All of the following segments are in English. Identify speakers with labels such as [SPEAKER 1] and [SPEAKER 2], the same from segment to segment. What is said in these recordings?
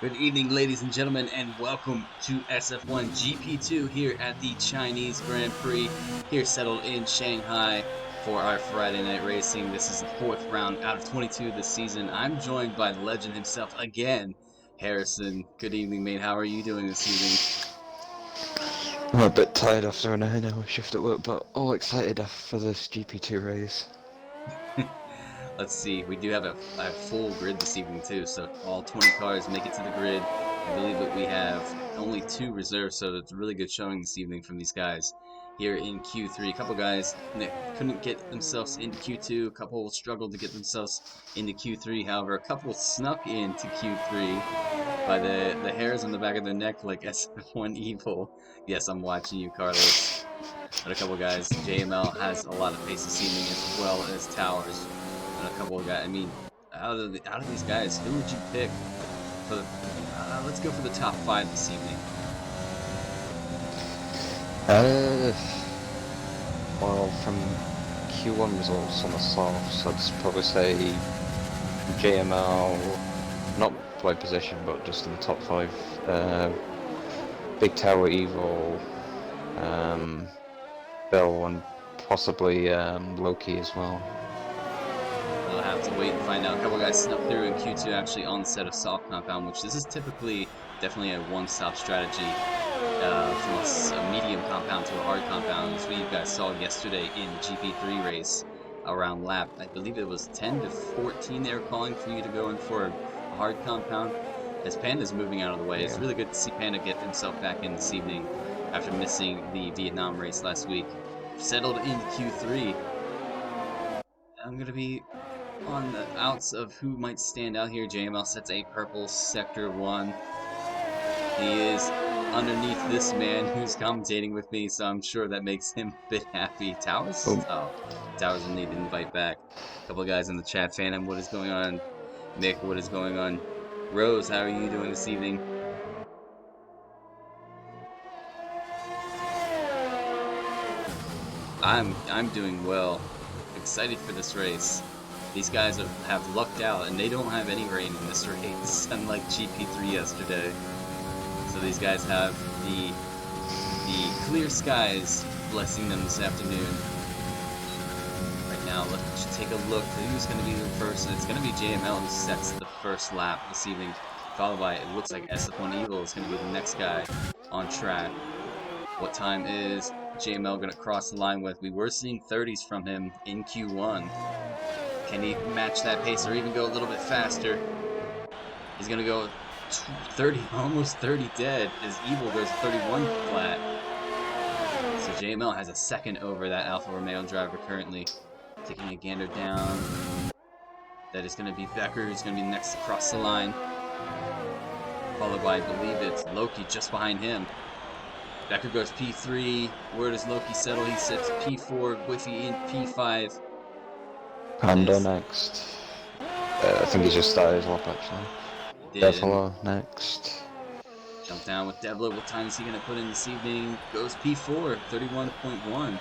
[SPEAKER 1] Good evening, ladies and gentlemen, and welcome to SF1 GP2 here at the Chinese Grand Prix, here settled in Shanghai for our Friday night racing. This is the fourth round out of 22 this season. I'm joined by the legend himself again, Harrison. Good evening, mate. How are you doing this evening?
[SPEAKER 2] I'm a bit tired after an 9-hour shift at work, but all excited for this GP2 race.
[SPEAKER 1] Let's see. We do have a full grid this evening too, so all 20 cars make it to the grid. I believe that we have only 2 reserves, so it's a really good showing this evening from these guys here in Q3. A couple guys couldn't get themselves into Q2. A couple struggled to get themselves into Q3. However, a couple snuck into Q3 by the hairs on the back of their neck like SF1 Evil. Yes, I'm watching you, Carlos. But a couple guys, JML has a lot of pace this evening as well as Towers. And a couple of guys. I mean, out of these guys, who would you pick for the? Let's go for the top 5 this evening.
[SPEAKER 2] Well, from Q1 results on the softs, I'd probably say JML, not pole position, but just in the top 5. Big Tower Evil, Bill, and possibly Loki as well.
[SPEAKER 1] We'll have to wait and find out. A couple guys snuck through in Q2 actually on the set of soft compound, which this is typically definitely a one-stop strategy from a medium compound to a hard compound. As we guys saw yesterday in the GP3 race around lap, I believe it was 10 to 14 they were calling for you to go in for a hard compound. As Panda's moving out of the way, it's really good to see Panda get himself back in this evening after missing the Vietnam race last week. Settled in Q3. I'm going to be on the outs of who might stand out here. JML sets a purple sector 1. He is underneath this man who's commentating with me, so I'm sure that makes him a bit happy. Towers? Oh, Towers will need an invite back. A couple of guys in the chat. Phantom, what is going on? Mick, what is going on? Rose, how are you doing this evening? I'm doing well. Excited for this race. These guys have lucked out, and they don't have any rain in this race, unlike GP3 yesterday. So these guys have the clear skies blessing them this afternoon. Right now, let's take a look at who's going to be the first. It's going to be JML who sets the first lap this evening, followed by, it looks like SF1 Evil is going to be the next guy on track. What time is JML going to cross the line with? We were seeing 30s from him in Q1. Can he match that pace or even go a little bit faster? He's going to go 30, almost 30 dead, as Evil goes 31 flat. So JML has a second over that Alfa Romeo driver currently. Taking a gander down. That is going to be Becker, who's going to be next to cross the line. Followed by, I believe it's Loki just behind him. Becker goes P3. Where does Loki settle? He sits P4, Whiffy in P5.
[SPEAKER 2] Panda next. I think he just started his lap actually. Devla next.
[SPEAKER 1] Jump down with Devla. What time is he going to put in this evening? Goes P4, 31.1.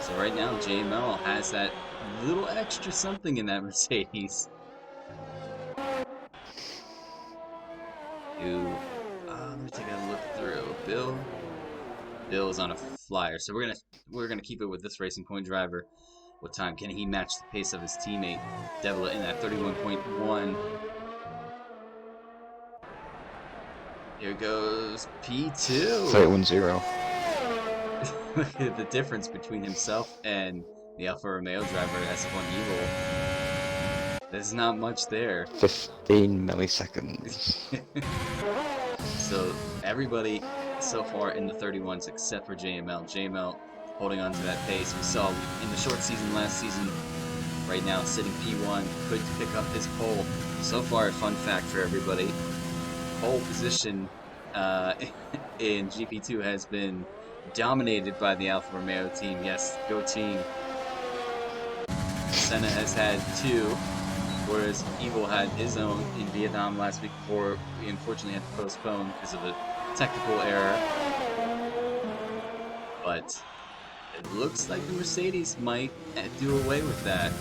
[SPEAKER 1] So right now, JML has that little extra something in that Mercedes. Let me take a look through. Bill's on a flyer, so we're gonna keep it with this Racing Point driver. What time can he match the pace of his teammate Devla in that 31.1? Here goes P2.
[SPEAKER 2] 31-0.
[SPEAKER 1] Look at the difference between himself and the Alfa Romeo driver S1 Evil. There's not much there.
[SPEAKER 2] 15 milliseconds.
[SPEAKER 1] So everybody so far in the 31s except for JML. JML holding on to that pace. We saw in the short season last season, right now sitting P1, could pick up his pole. So far, a fun fact for everybody, pole position in GP2 has been dominated by the Alfa Romeo team. Yes, go team. Senna has had 2, whereas Evil had his own in Vietnam last week before we unfortunately had to postpone because of a technical error. But it looks like the Mercedes might do away with that.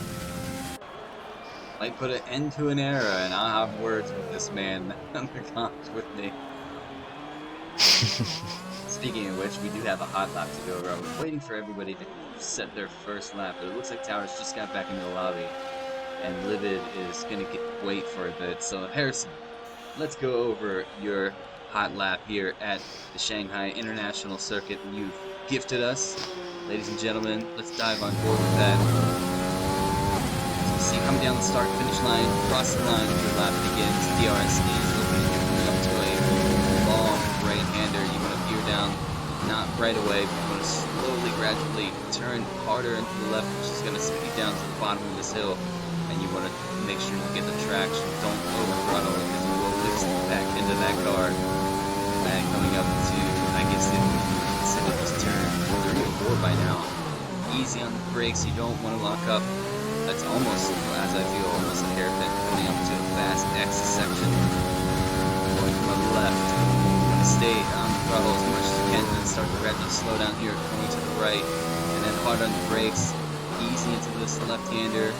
[SPEAKER 1] Might put an end to an era, and I'll have words with this man on the comms with me. Speaking of which, we do have a hot lap to go over. I was waiting for everybody to set their first lap, but it looks like Towers just got back into the lobby, and Livid is gonna wait for a bit. So Harrison, let's go over your hot lap here at the Shanghai International Circuit you've gifted us. Ladies and gentlemen, let's dive on board with that. So you see coming down the start finish line, cross the line, your lap begins. DRS is opening, coming up to a long right-hander. You want to veer down, not right away, but you want to slowly, gradually turn harder into the left, which is going to speed down to the bottom of this hill. And you want to make sure you get the traction. Don't over throttle because you will lift back into that car. And coming up to, I guess they consider this turn 3 or 4 by now. Easy on the brakes. You don't want to lock up. That's almost, as I feel, almost a hairpin coming up to a fast X section. Going from the left. You want to stay on the throttle as much as you can, and then start to gradually slow down here, going to the right, and then hard on the brakes. Easy into this left-hander.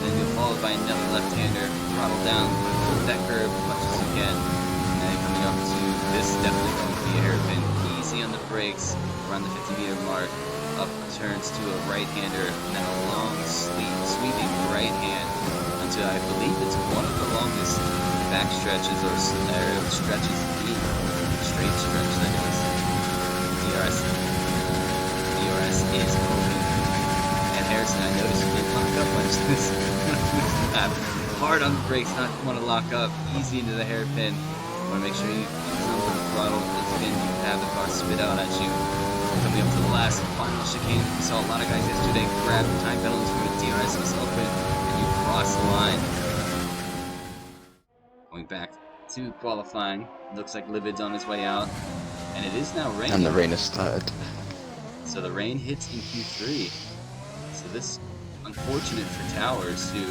[SPEAKER 1] Then you're followed by another left-hander, throttle down, flip that curve as much as you can, and then coming up to this, definitely going to be a hairpin, easy on the brakes, around the 50-meter mark, up turns to a right-hander, and then a long, sweeping right hand, until I believe it's one of the longest back stretches or aerial stretches in straight stretch that is. DRS is open. And Harrison, I noticed you didn't lock up much this lap. Hard on the brakes, not want to lock up. Easy into the hairpin. Want to make sure you use on the throttle as you have the car spit out at you. Coming up to the last and final chicane. We saw a lot of guys yesterday grab time penalties from the DRS was open, and you cross the line. Going back to qualifying. Looks like Livid's on his way out. And it is now raining.
[SPEAKER 2] And the rain has started.
[SPEAKER 1] So the rain hits in Q3. So this unfortunate for Towers, who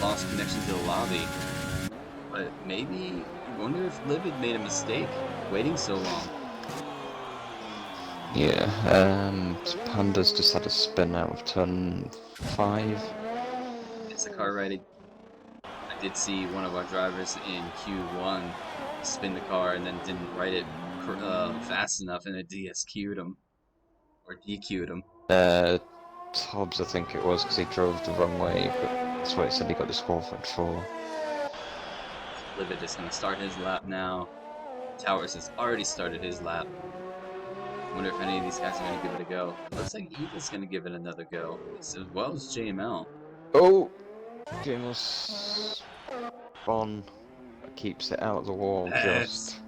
[SPEAKER 1] lost connection to the lobby. But maybe, I wonder if Livid made a mistake waiting so long.
[SPEAKER 2] Yeah, Panda's just had a spin out of turn 5.
[SPEAKER 1] It's the car righted. I did see one of our drivers in Q1 spin the car and then didn't right it fast enough, and it DSQ'd him. Or DQ'd him.
[SPEAKER 2] Hobbs, I think it was, because he drove the wrong way, but that's what he said he got disqualified for.
[SPEAKER 1] Livid is going to start his lap now. Towers has already started his lap. I wonder if any of these guys are going to give it a go. It looks like Evil's going to give it another go, as well as JML.
[SPEAKER 2] Oh! James Bond keeps it out of the wall just.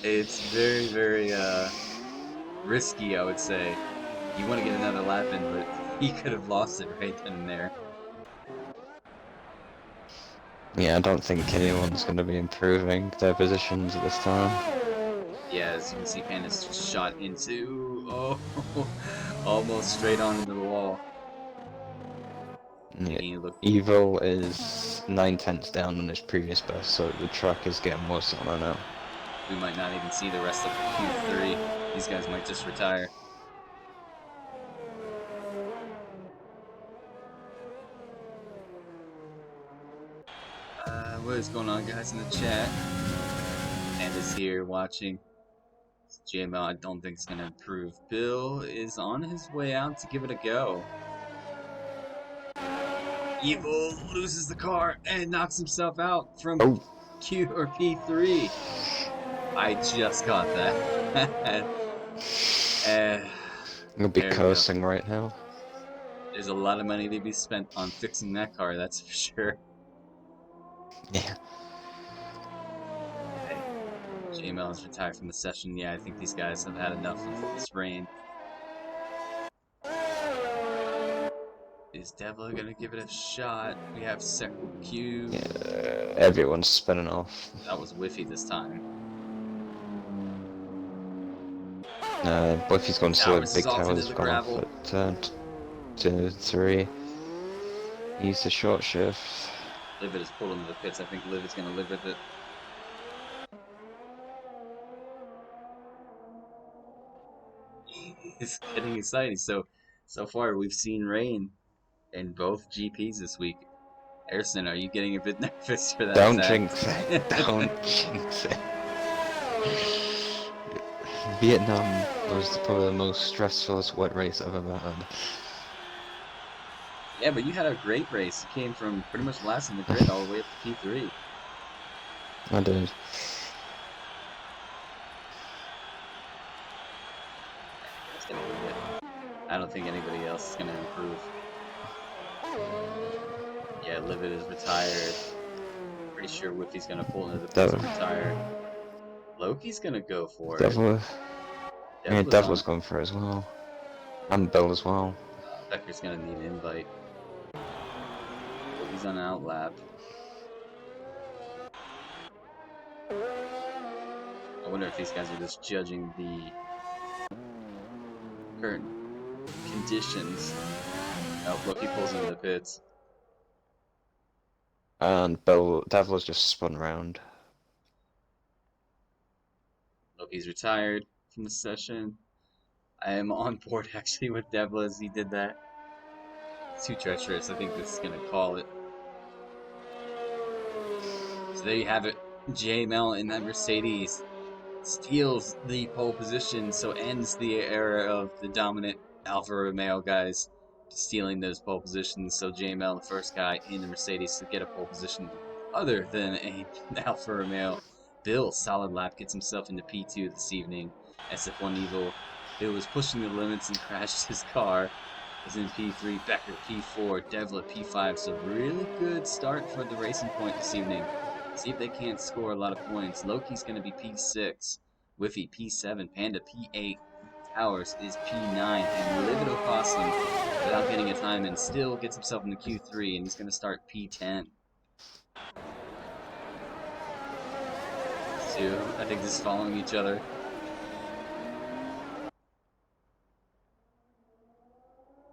[SPEAKER 1] It's very, very risky, I would say. You want to get another lap in, but he could have lost it right then and there.
[SPEAKER 2] Yeah, I don't think anyone's going to be improving their positions at this time.
[SPEAKER 1] Yeah, as you can see, Panda's shot into, almost straight on into the wall.
[SPEAKER 2] Yeah. Evil is 9/10 down on his previous best, so the track is getting worse on right now.
[SPEAKER 1] We might not even see the rest of Q3. These guys might just retire. What is going on, guys, in the chat? Panda's here watching. JML, I don't think it's going to improve. Bill is on his way out to give it a go. Evil loses the car and knocks himself out from Q or P3. I just got that.
[SPEAKER 2] You'll be cursing right now.
[SPEAKER 1] There's a lot of money to be spent on fixing that car, that's for sure.
[SPEAKER 2] Yeah.
[SPEAKER 1] JML has retired from the session. Yeah, I think these guys have had enough of this rain. Is Devil gonna give it a shot? We have second Q.
[SPEAKER 2] Yeah, everyone's spinning off.
[SPEAKER 1] That was whiffy this time.
[SPEAKER 2] Whiffy's going to Big Towers gone off
[SPEAKER 1] gravel.
[SPEAKER 2] at turn 2, 3. He's the short shift.
[SPEAKER 1] Livid is pulled into the pits. I think Livid's gonna live with it. It's getting exciting. So far we've seen rain in both GPs this week, Harrison, are you getting a bit nervous for that
[SPEAKER 2] Don't
[SPEAKER 1] fact?
[SPEAKER 2] jinx it. Don't jinx it. Vietnam was probably the most stressful wet race I've ever had.
[SPEAKER 1] Yeah, but you had a great race. You came from pretty much last on the grid all the way up to P3.
[SPEAKER 2] I did.
[SPEAKER 1] I think that's gonna be it. I don't think anybody else is gonna improve. Yeah, Livid is retired. Pretty sure Whiffy's gonna pull into the pits and
[SPEAKER 2] Dev,
[SPEAKER 1] retire. Loki's gonna go for it.
[SPEAKER 2] Dev, yeah,
[SPEAKER 1] Devla's
[SPEAKER 2] Dev
[SPEAKER 1] on.
[SPEAKER 2] was going for it as well. And Bill as well.
[SPEAKER 1] Becker's gonna need an invite. Loki's on an outlap. I wonder if these guys are just judging the current conditions. Oh, Loki pulls into the pits.
[SPEAKER 2] And Dev was just spun around.
[SPEAKER 1] Loki's retired from the session. I am on board actually with Devla as he did that. It's too treacherous. I think this is gonna call it. So there you have it. J Mel in that Mercedes steals the pole position, so ends the era of the dominant Alfa Romeo guys stealing those pole positions. So JML, the first guy in the Mercedes to get a pole position other than a Alfa Romeo. Bill, solid lap, gets himself into P2 this evening. SF1 Evil, Bill was pushing the limits and crashed his car. Was in P3, Becker P4, Devla P5. So really good start for the Racing Point this evening. See if they can't score a lot of points. Loki's going to be P6. Whiffy P7. Panda P8. Towers is P9. And Livid Opossum, without getting a time in, still gets himself in the Q3, and he's going to start P10. These two, I think, just following each other.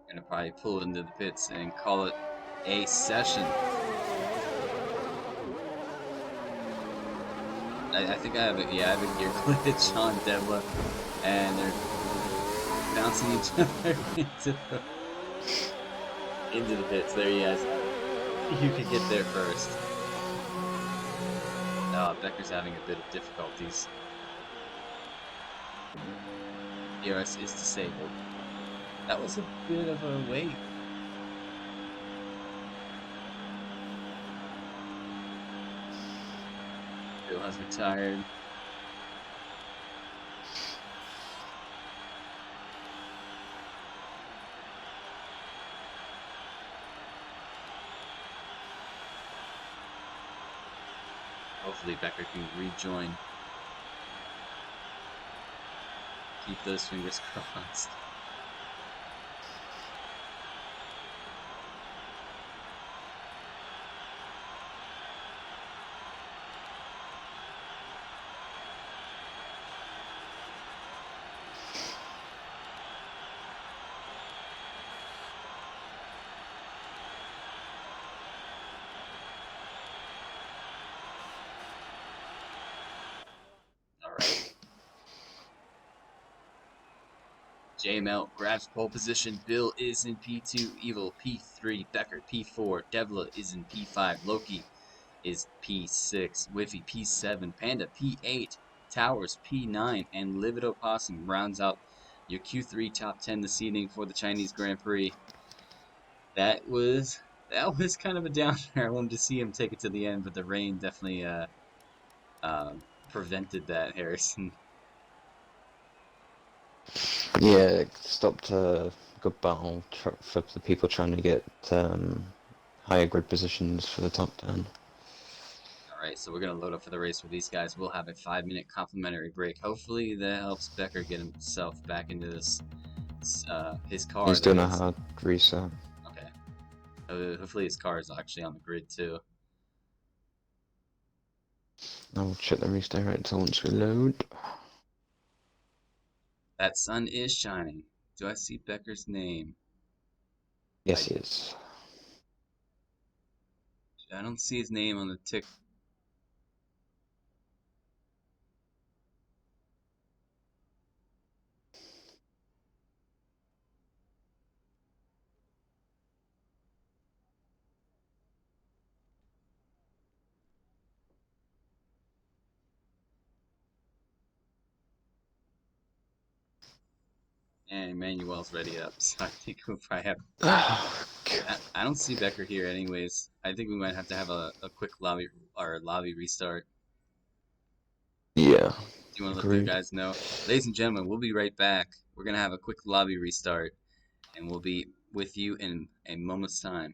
[SPEAKER 1] Going to probably pull it into the pits and call it a session. I think I have a gear glitch on Devla, and they're bouncing each other into the pits. There you guys have it. You could get there first. Becker's having a bit of difficulties. DRS is disabled. That was a bit of a wait. Bill has retired. Hopefully Becker can rejoin. Keep those fingers crossed. Alright. JML grabs pole position. Bill is in P2. Evil P3. Becker P4. Devla is in P5. Loki is P6. Whiffy P7. Panda P8. Towers P9. And Livid Opossum rounds out your Q3 top 10 this evening for the Chinese Grand Prix. That was kind of a downer. I wanted to see him take it to the end, but the rain definitely prevented that, Harrison.
[SPEAKER 2] Yeah, it stopped a good battle for the people trying to get higher grid positions for the top 10.
[SPEAKER 1] Alright, so we're going to load up for the race with these guys. We'll have a 5-minute complimentary break. Hopefully that helps Becker get himself back into this, his car.
[SPEAKER 2] He's
[SPEAKER 1] That
[SPEAKER 2] doing a
[SPEAKER 1] is.
[SPEAKER 2] hard reset.
[SPEAKER 1] Okay. Hopefully his car is actually on the grid too.
[SPEAKER 2] I'll check the restart rate once we load.
[SPEAKER 1] That sun is shining. Do I see Becker's name?
[SPEAKER 2] Yes, he is.
[SPEAKER 1] I don't see his name on the tick. And Manuel's ready up, so I think we'll probably have.
[SPEAKER 2] Oh,
[SPEAKER 1] I don't see Becker here, anyways. I think we might have to have a quick lobby restart.
[SPEAKER 2] yeah,
[SPEAKER 1] Do you want to let the
[SPEAKER 2] agreed.
[SPEAKER 1] guys know? Ladies and gentlemen, we'll be right back. We're gonna have a quick lobby restart, and we'll be with you in a moment's time.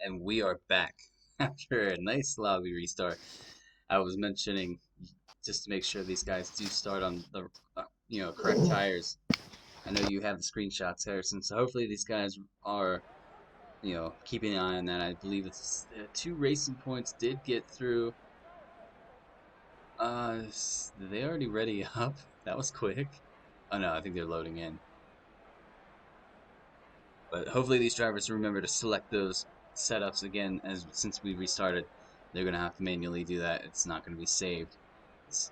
[SPEAKER 1] And we are back after a nice lobby restart. I was mentioning just to make sure these guys do start on the correct tires. I know you have the screenshots, Harrison, so hopefully these guys are keeping an eye on that. I believe it's two racing points did get through. They already ready up? That was quick. Oh no, I think they're loading in. But hopefully these drivers remember to select those setups again, as since we restarted, they're gonna have to manually do that. It's not gonna be saved.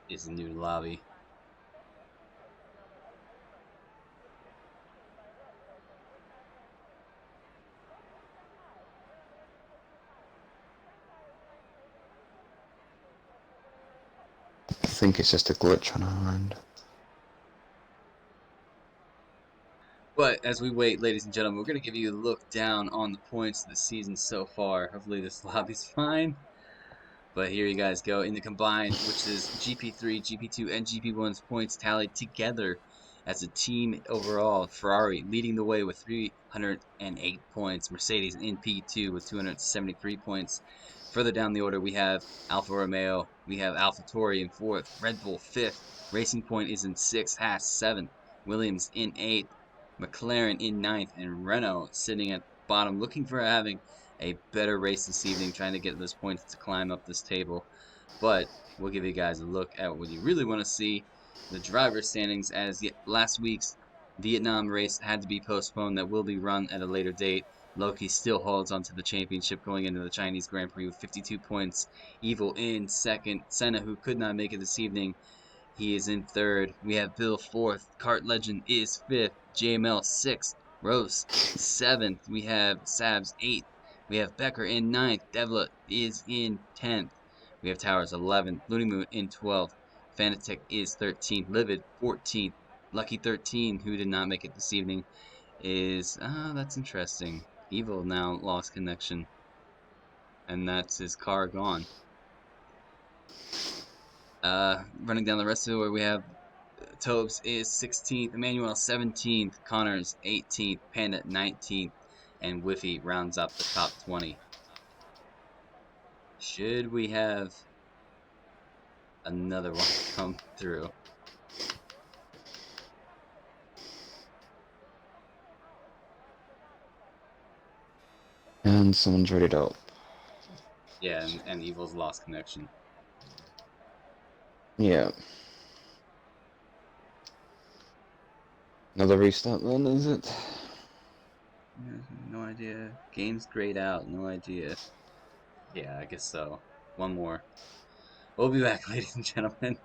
[SPEAKER 1] It's a new lobby.
[SPEAKER 2] I think it's just a glitch on our end.
[SPEAKER 1] But as we wait, ladies and gentlemen, we're gonna give you a look down on the points of the season so far. Hopefully this lobby's fine. But here you guys go. In the combined, which is GP3, GP2, and GP1's points tallied together as a team overall. Ferrari leading the way with 308 points. Mercedes in P2 with 273 points. Further down the order, we have Alfa Romeo. We have AlphaTauri in fourth. Red Bull fifth. Racing Point is in sixth. Haas seventh. Williams in eighth. McLaren in ninth. And Renault sitting at bottom, looking for having a better race this evening, trying to get those points to climb up this table. But we'll give you guys a look at what you really want to see, the driver standings, as last week's Vietnam race had to be postponed. That will be run at a later date. Loki still holds onto the championship going into the Chinese Grand Prix with 52 points. Evil in second. Senna, who could not make it this evening, he is in third. We have Bill fourth. Kart Legend is fifth. JML sixth. Rose seventh. We have Sabs eighth. We have Becker in ninth. Devla is in 10th. We have Towers 11th. Looney Moon in 12th. Fanatic is 13th. Livid 14th. Lucky 13, who did not make it this evening, is that's interesting. Evil now lost connection, and that's his car gone. Running down the rest of the way, we have Tobes is 16th, Emmanuel 17th, Connors 18th, Panda 19th, and Whiffy rounds up the top 20. Should we have another one come through?
[SPEAKER 2] And someone's ready to up.
[SPEAKER 1] Yeah, and Evil's lost connection.
[SPEAKER 2] Yeah. Another restart then, is it?
[SPEAKER 1] No idea. Game's grayed out. No idea. Yeah, I guess so. One more. We'll be back, ladies and gentlemen.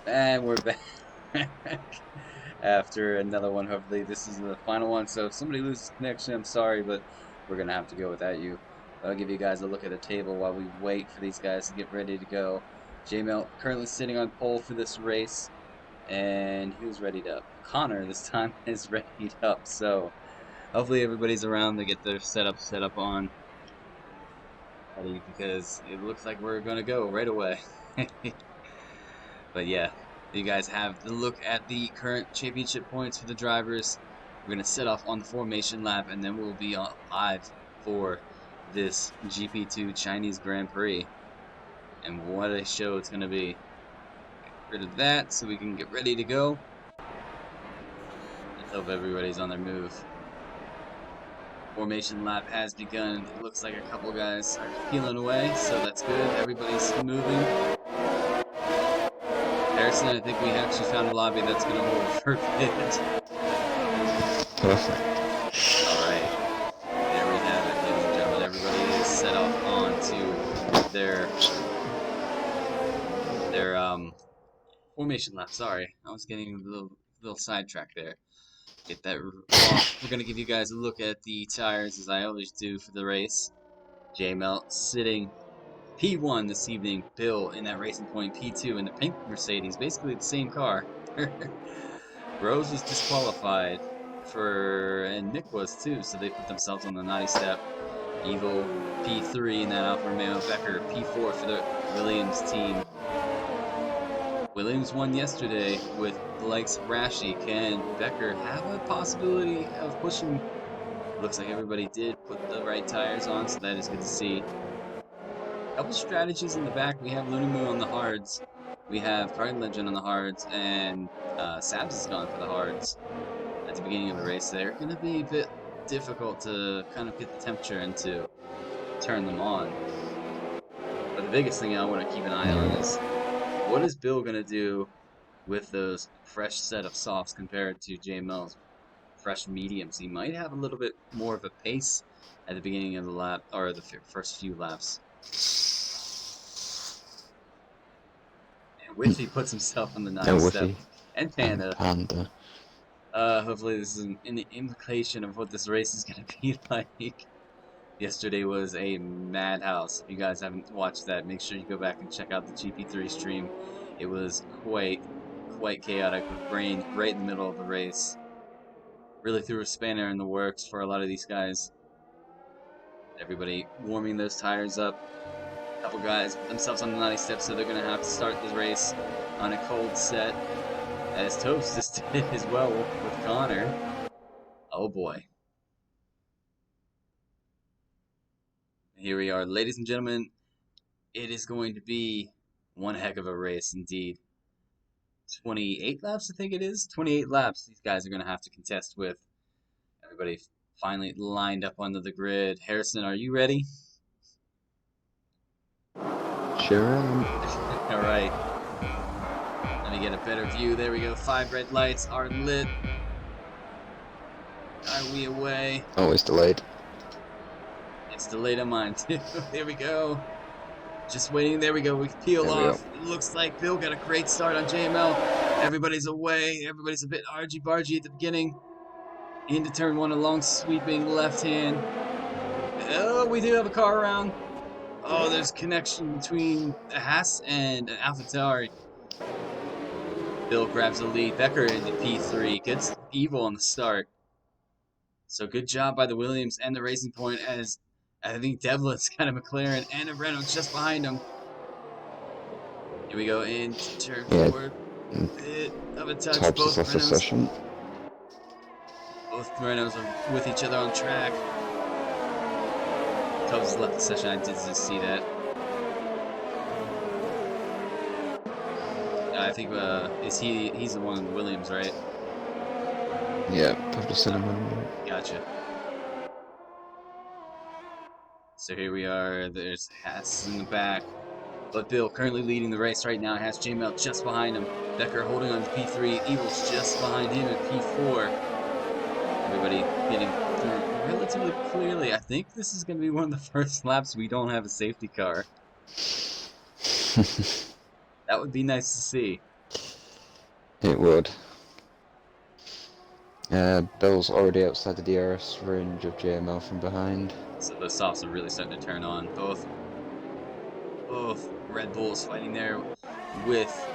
[SPEAKER 1] And we're back after another one. Hopefully, this is the final one. So if somebody loses connection, I'm sorry, but we're gonna have to go without you. I'll give you guys a look at the table while we wait for these guys to get ready to go. J-Mel currently sitting on pole for this race, and who's readied up? Connor this time is readied up. So hopefully everybody's around to get their setup set up on ready because it looks like we're gonna go right away. But yeah, you guys have the look at the current championship points for the drivers. We're going to set off on the formation lap, and then we'll be live for this GP2 Chinese Grand Prix. And what a show it's going to be. Get rid of that so we can get ready to go. Let's hope everybody's on their move. Formation lap has begun. It looks like a couple guys are peeling away, so that's good. Everybody's moving. Harrison, I think we actually found a lobby that's going to hold for a bit.
[SPEAKER 2] Perfect.
[SPEAKER 1] Alright, there we have it, ladies and gentlemen. Everybody is set off onto their formation lap. Sorry, I was getting a little sidetracked there. Get that off. We're gonna give you guys a look at the tires as I always do for the race. J-Mel sitting P1 this evening. Bill in that Racing Point P2 in the pink Mercedes, basically the same car. Rose was disqualified and Nick was too, so they put themselves on the naughty step. Evil P3 in that Alfa Romeo. Becker P4 for the Williams team. Williams won yesterday with the likes of Rashi. Can Becker have a possibility of pushing? Looks like everybody did put the right tires on, so that is good to see. A couple strategies in the back. We have Lunamu on the hards. We have Card Legend on the hards, and Sabs is gone for the hards at the beginning of the race. They're going to be a bit difficult to kind of get the temperature and to turn them on. But the biggest thing I want to keep an eye on is what is Bill going to do with those fresh set of softs compared to J-Mel's fresh mediums. He might have a little bit more of a pace at the beginning of the lap, or the first few laps. And Whiffy puts himself on the 9 step.
[SPEAKER 2] Whiffy
[SPEAKER 1] And
[SPEAKER 2] and
[SPEAKER 1] Panda.
[SPEAKER 2] Panda.
[SPEAKER 1] Hopefully this is an implication of what this race is going to be like. Yesterday was a madhouse. If you guys haven't watched that, make sure you go back and check out the GP3 stream. It was quite chaotic with rain right in the middle of the race. Really threw a spanner in the works for a lot of these guys. Everybody warming those tires up. A couple guys put themselves on the 90 steps, so they're going to have to start this race on a cold set. As Toast just did as well with Connor. Oh boy. Here we are, ladies and gentlemen. It is going to be one heck of a race indeed. 28 laps, I think it is. 28 laps these guys are going to have to contest with. Everybody finally lined up onto the grid. Harrison, are you ready?
[SPEAKER 2] Sure.
[SPEAKER 1] All right. Let me get a better view. There we go. 5 red lights are lit. Are we away?
[SPEAKER 2] Always delayed.
[SPEAKER 1] It's delayed on mine too. There we go. Just waiting. There we go. We peel off. It looks like Bill got a great start on JML. Everybody's away. Everybody's a bit argy-bargy at the beginning. Into turn 1, a long sweeping left hand. Oh, we do have a car around. Oh, there's connection between a Haas and an AlphaTauri. Bill grabs the lead. Becker into P3. Gets Evil on the start. So good job by the Williams and the Racing Point, as I think Devlin's got a McLaren and a Renault just behind him. Here we go into turn 4. Bit of a touch. Both Renaults are with each other on track. Tubbs has left the session. I did just see that. I think he's the one in Williams, right?
[SPEAKER 2] Yeah, Pablo Cinnamon.
[SPEAKER 1] Gotcha. So here we are. There's Haas in the back. But Bill currently leading the race right now. Has J-Mel just behind him. Becker holding on to P3. Evil's just behind him at P4. Everybody getting through relatively clearly. I think this is going to be one of the first laps we don't have a safety car. That would be nice to see.
[SPEAKER 2] It would. Bill's already outside the DRS range of JML from behind.
[SPEAKER 1] So the softs are really starting to turn on. Both Red Bulls fighting there with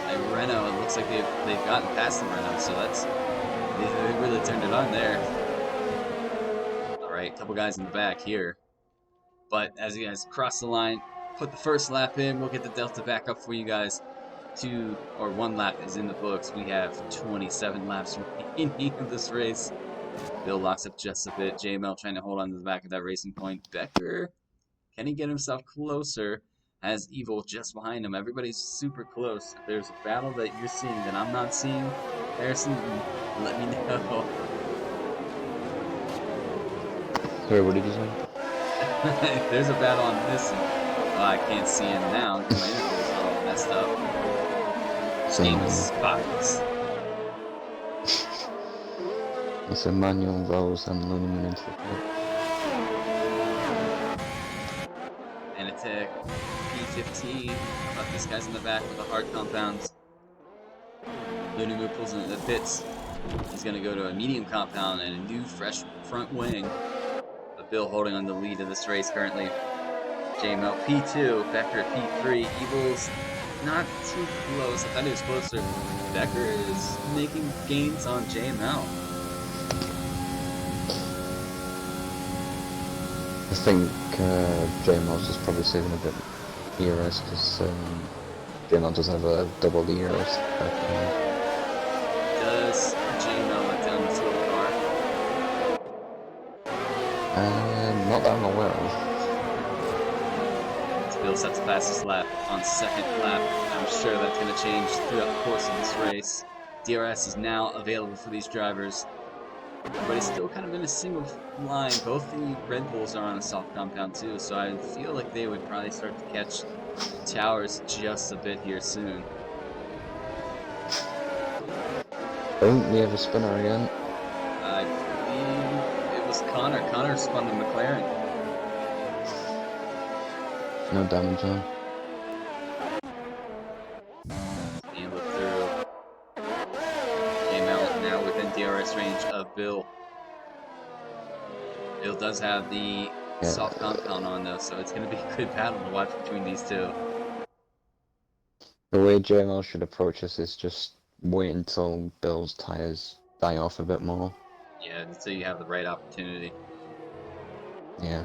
[SPEAKER 1] a Renault. It looks like they've gotten past the Renault, so they really turned it on there. All right, couple guys in the back here. But as you guys cross the line, put the first lap in, we'll get the Delta back up for you guys. 1 lap is in the books. We have 27 laps remaining of this race. Bill locks up just a bit. JML trying to hold on to the back of that racing point. Becker, can he get himself closer? Has Evil just behind him. Everybody's super close. If there's a battle that you're seeing that I'm not seeing, Harrison, let me know.
[SPEAKER 2] Sorry, what did you say?
[SPEAKER 1] If there's a battle I'm missing, I can't see him now because my interface are all messed up. His name is Spots.
[SPEAKER 2] It's a manual Rose and Lumen into the pit.
[SPEAKER 1] And attack P15. How about these guys in the back with the hard compounds? Lunamu pulls into the pits. He's going to go to a medium compound and a new fresh front wing. But Bill holding on the lead of this race currently. JML P2, Becker P3. Evil's not too close. I thought he was closer. Becker is making gains on JML.
[SPEAKER 2] I think JML's just probably saving a bit ERS because JML does have a double ERS.
[SPEAKER 1] Does JML let down the slow car?
[SPEAKER 2] Not that I'm aware of.
[SPEAKER 1] Bill sets the fastest lap on second lap. I'm sure that's going to change throughout the course of this race. DRS is now available for these drivers. Everybody's still kind of in a single line. Both the Red Bulls are on a soft compound too, so I feel like they would probably start to catch towers just a bit here soon.
[SPEAKER 2] Don't we have a spinner again?
[SPEAKER 1] I believe it was Connor. Connor spun the McLaren.
[SPEAKER 2] No damage on.
[SPEAKER 1] And look through. Came out now within DRS range of Bill. Bill does have the soft compound on though, so it's going to be a good battle to watch between these two.
[SPEAKER 2] The way JML should approach this is just wait until Bill's tires die off a bit more.
[SPEAKER 1] Yeah, until you have the right opportunity.
[SPEAKER 2] Yeah.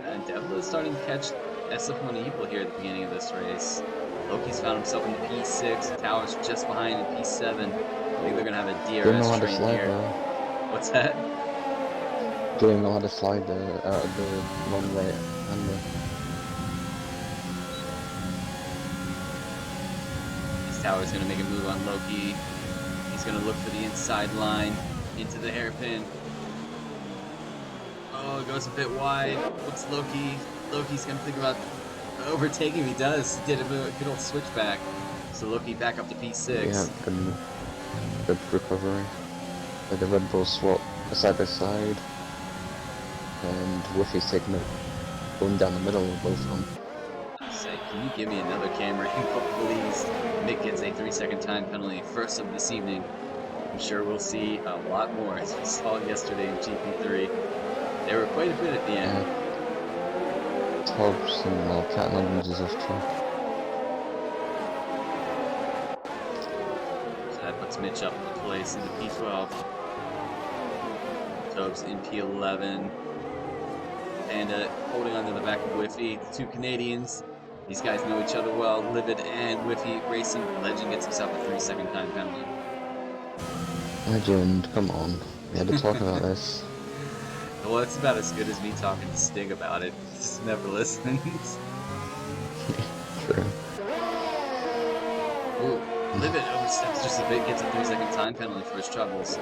[SPEAKER 1] And Devil is starting to catch SF1 Evil here at the beginning of this race. Loki's found himself in the P6. Towers just behind in P7. I think they're going to have a DRS train here. What's that?
[SPEAKER 2] Didn't know how to slide out of the long right hander.
[SPEAKER 1] This tower's going to make a move on Loki. He's going to look for the inside line into the hairpin. Oh, it goes a bit wide. What's Loki? Loki's going to think about overtaking him. He does. He did a good old switchback. So Loki back up to P6.
[SPEAKER 2] Yeah, good recovery. The Red Bull swap side by side. And Woofy's taking it, going down the middle of both of them.
[SPEAKER 1] I say, can you give me another camera angle, please? Mick gets a 3-second time penalty, first of this evening. I'm sure we'll see a lot more, as we saw yesterday in GP3. There were quite a bit at the end.
[SPEAKER 2] Tobbs and Catlin loses off track.
[SPEAKER 1] So that puts Mitch up in place in the P12. Tobbs in P11. Panda holding onto the back of Whiffy. The two Canadians. These guys know each other well. Livid and Whiffy racing. Legend gets himself a 3-second time penalty.
[SPEAKER 2] Legend, come on. We had to talk about this.
[SPEAKER 1] Well, it's about as good as me talking to Stig about it. He just never listens.
[SPEAKER 2] True.
[SPEAKER 1] Ooh, Livid oversteps just a bit, gets a 3-second time penalty for his troubles.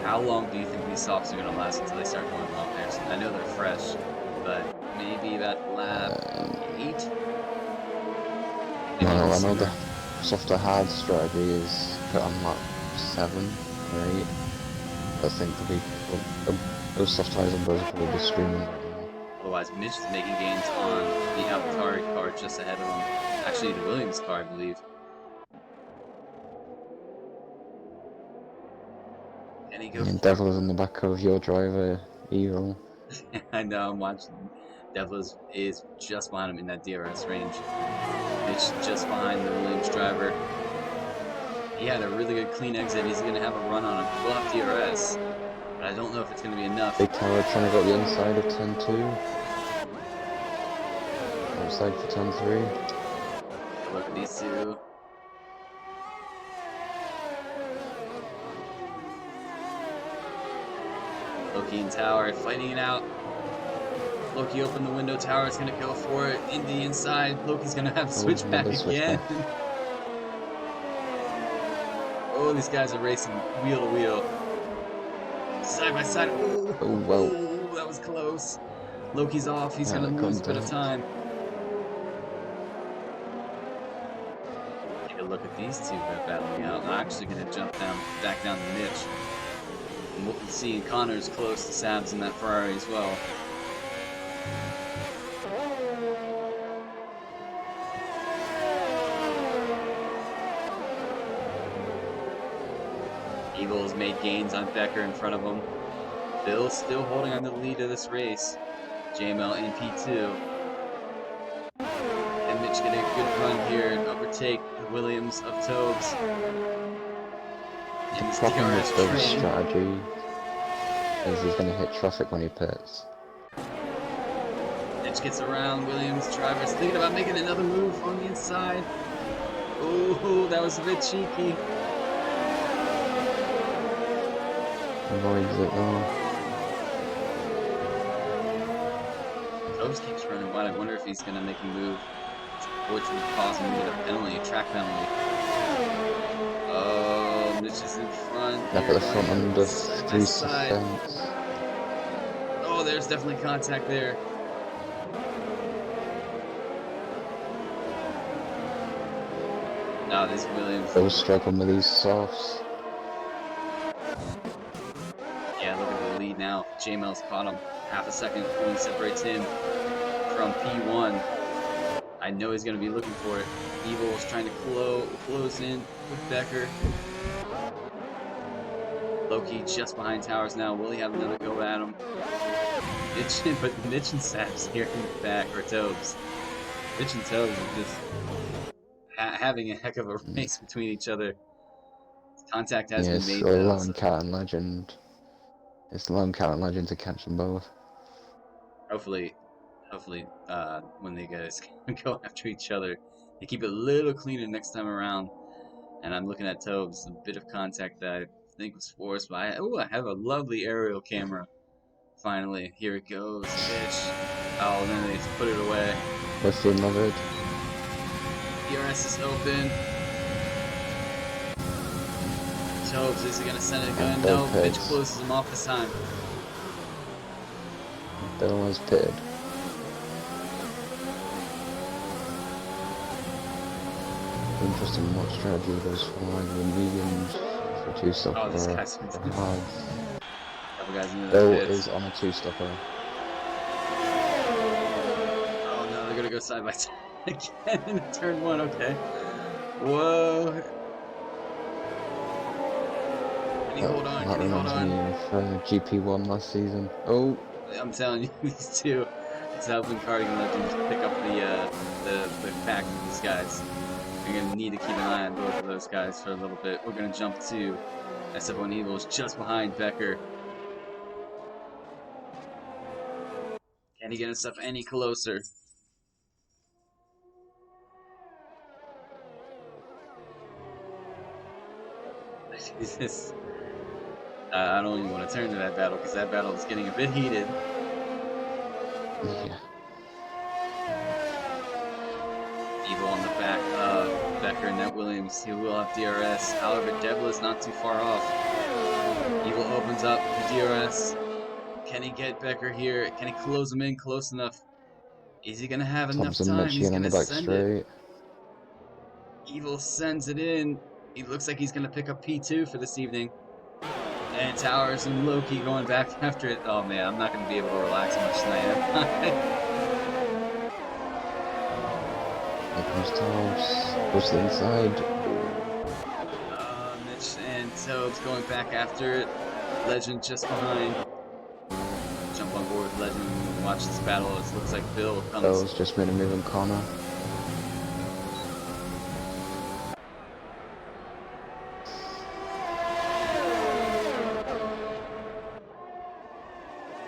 [SPEAKER 1] How long do you think these softs are going to last until they start going long, Harrison? I know they're fresh, but maybe about lap 8?
[SPEAKER 2] No, I know the softer hard strategy is put on lap 7 or 8. I think those soft tires on those will be streaming.
[SPEAKER 1] Otherwise, Mitch is making gains on the AlphaTauri car just ahead of him. Actually, the Williams car, I believe. Can he go
[SPEAKER 2] And
[SPEAKER 1] for
[SPEAKER 2] Devil's in the back of your driver, Evil.
[SPEAKER 1] it? I know, I'm watching. Devil is just behind him in that DRS range. Mitch just behind the Williams driver. He had a really good clean exit. He's going to have a run on him. He will have DRS, but I don't know if it's going to be enough.
[SPEAKER 2] Big Tower trying to go up the inside of turn 2. Outside for turn 3.
[SPEAKER 1] Look at these two. Loki and Tower fighting it out. Loki opened the window. Tower's going to go for it. In the inside. Loki's going to have switchback again. Oh, these guys are racing wheel to wheel. Side by side.
[SPEAKER 2] Oh, well.
[SPEAKER 1] Oh, that was close. Loki's off. He's going to lose a bit of time. Take a look at these two battling out. I'm actually going to jump back down to Mitch. And we'll see Connor's close to Sabs in that Ferrari as well. Evil has made gains on Becker in front of him. Bill's still holding on to the lead of this race. JML in P2. And Mitch getting a good run here and overtake the Williams of Tobes. And this
[SPEAKER 2] Problem with
[SPEAKER 1] DRS
[SPEAKER 2] Bill's
[SPEAKER 1] train.
[SPEAKER 2] strategy is he's going to hit traffic when he pits.
[SPEAKER 1] Mitch gets around Williams. Driver's thinking about making another move on the inside. Oh, that was a bit cheeky.
[SPEAKER 2] Avoids it though.
[SPEAKER 1] Tobes keeps running wide. I wonder if he's going to make a move, which would cause him to get a penalty, a track penalty. Oh, Mitch is in front.
[SPEAKER 2] Back at the front end of
[SPEAKER 1] Side by
[SPEAKER 2] 3
[SPEAKER 1] side.
[SPEAKER 2] seconds.
[SPEAKER 1] Oh, there's definitely contact there. No, this Williams.
[SPEAKER 2] Bill's struggling with these softs.
[SPEAKER 1] Yeah, look at the lead now. JML's caught him. Half a second only separates him from P1. I know he's going to be looking for it. Evil is trying to close in with Becker. Loki just behind Towers now. Will he have another go at him? But Mitch and Saps here in the back, or Tobes. Mitch and Tobes are just having a heck of a race between each other. Contact has been made though.
[SPEAKER 2] Lone Cat and Legend. It's Lone Cat and Legend to catch them both.
[SPEAKER 1] Hopefully, when they guys go after each other, they keep it a little cleaner next time around. And I'm looking at Tobes, a bit of contact that I think was forced, but I have a lovely aerial camera. Finally, here it goes, Mitch. Oh, and then they put it away.
[SPEAKER 2] What's the another?
[SPEAKER 1] DRS is open. Tobes, is he gonna send it again? No, Mitch closes him off this time.
[SPEAKER 2] Bill was pitted. Interesting what strategy goes for the mediums for 2-stopper.
[SPEAKER 1] Oh, this guy's couple guys into the
[SPEAKER 2] Bill
[SPEAKER 1] pits.
[SPEAKER 2] is on a 2-stopper.
[SPEAKER 1] Oh no, they're gonna go side by side again in turn 1, okay. Whoa. Can he hold on? Can he hold on?
[SPEAKER 2] For GP1 last season. Oh,
[SPEAKER 1] I'm telling you, these two, it's helping Cardigan Legends pick up the pack of these guys. You're gonna need to keep an eye on both of those guys for a little bit. We're gonna jump to SF1 Evil's just behind Becker. Can he get himself any closer? This, I don't even want to turn to that battle because that battle is getting a bit heated.
[SPEAKER 2] yeah.
[SPEAKER 1] Evil on the back of Becker and Ned Williams. He will have DRS. However, Devil is not too far off. Evil opens up the DRS. Can he get Becker here? Can he close him in close enough? Is he going to have enough
[SPEAKER 2] Thompson
[SPEAKER 1] time? He's going to send it. Evil sends it in. He looks like he's going to pick up P2 for this evening. And Towers and Loki going back after it. Oh man, I'm not going to be able to relax much tonight, am I?
[SPEAKER 2] Here comes Towers. Push the inside.
[SPEAKER 1] Mitch and Tobes going back after it. Legend just behind. Jump on board with Legend and watch this battle. It looks like Bill comes.
[SPEAKER 2] Bill's just made a move in corner.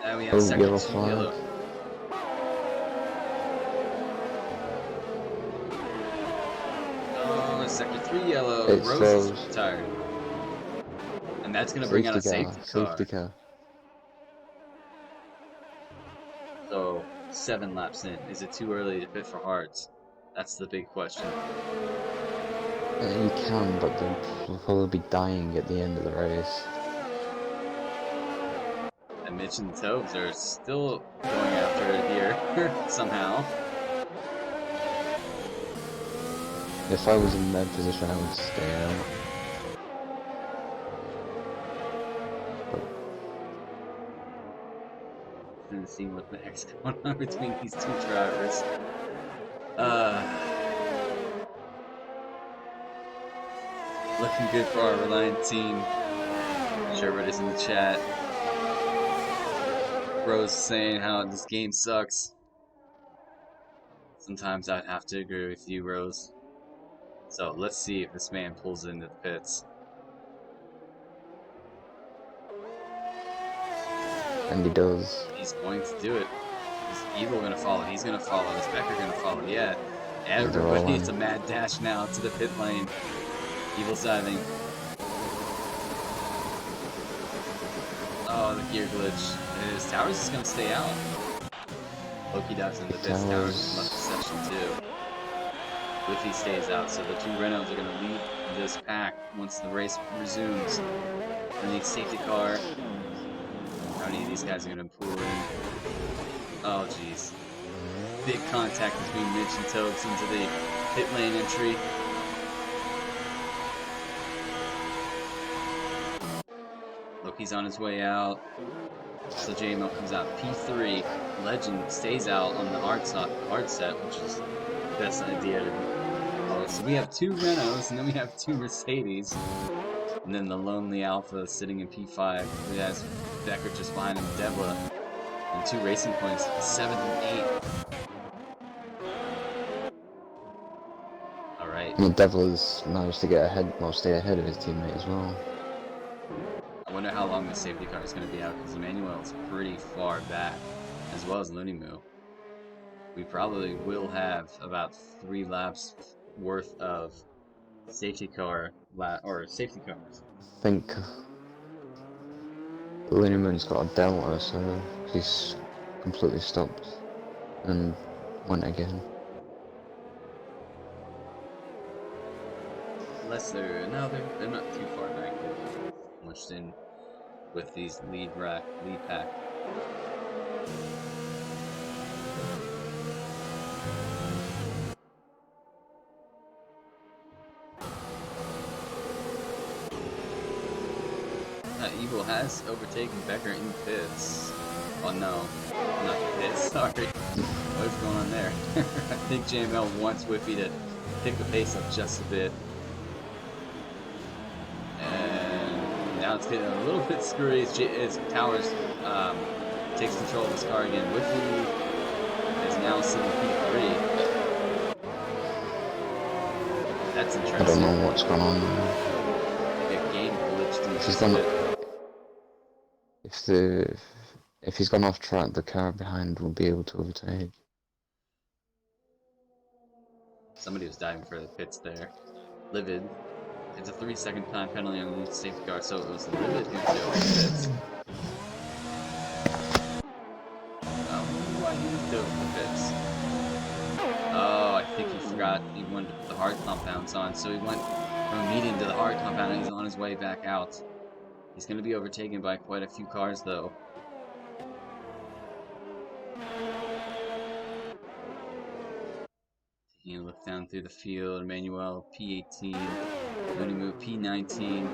[SPEAKER 1] Now we have sector 2 yellow. Oh, sector 3 yellow.
[SPEAKER 2] It's
[SPEAKER 1] Rose is retired. And that's going to bring out a safety car.
[SPEAKER 2] Safety car.
[SPEAKER 1] So, 7 laps in. Is it too early to pit for hards? That's the big question.
[SPEAKER 2] You can, but they'll probably be dying at the end of the race.
[SPEAKER 1] And Mitch and Tobes are still going after it here, somehow.
[SPEAKER 2] If I was in their position, I would stay out.
[SPEAKER 1] And seeing what the heck's going on between these two drivers. Looking good for our Reliant team. Sherbert is in the chat. Rose saying how this game sucks. Sometimes I'd have to agree with you, Rose. So let's see if this man pulls into the pits.
[SPEAKER 2] And he does.
[SPEAKER 1] He's going to do it. Is Evil going to follow? He's going to follow. Is Becker going to follow? Yeah. Everybody, it's a mad dash now to the pit lane. Evil's diving. Oh, the gear glitch. His Towers is going to stay out. Loki dives into the pits. Towers left the section too. Whiffy stays out, so the two Renaults are going to lead this pack once the race resumes. We need safety car. How many of these guys are going to pull in? Oh, jeez. Big contact between Mitch and Tobes into the pit lane entry. Loki's on his way out. So JML comes out P3. Legend stays out on the hard set, which is the best idea. So we have 2 Renaults, and then we have 2 Mercedes. And then the lonely Alpha sitting in P5. Who has Becker just behind him, Devla. And 2 racing points, 7th and 8th. Alright.
[SPEAKER 2] And Devla's managed to get ahead, well, stay ahead of his teammate as well.
[SPEAKER 1] I wonder how long the safety car is going to be out, because Emmanuel's pretty far back, as well as Looney Moo. We probably will have about 3 laps worth of safety car safety cars.
[SPEAKER 2] I think Looney Moon's got a delta, so he's completely stopped and went again.
[SPEAKER 1] Unless they're not too far back. They're mushed in with these lead pack. Evil has overtaken Becker in pits. Oh no, not the pits, sorry. What's going on there? I think JML wants Whiffy to pick the pace up just a bit. And now it's getting a little bit screwy as Towers takes control of his car again. Whiffy is now sitting P3. That's interesting.
[SPEAKER 2] I don't know what's going on there.
[SPEAKER 1] Like a game glitched in
[SPEAKER 2] He's done it. If he's gone off track, the car behind will be able to overtake.
[SPEAKER 1] Somebody was diving for the pits there. Livid. It's a 3-second time penalty on the safety car, so it was Livid who drove the pits. Why he drove the pits? Oh, I think he forgot he wanted to put the hard compounds on, so he went from a medium to the hard compound, and he's on his way back out. He's going to be overtaken by quite a few cars, though. Taking a look down through the field, Emmanuel P18, Looney Moo P19.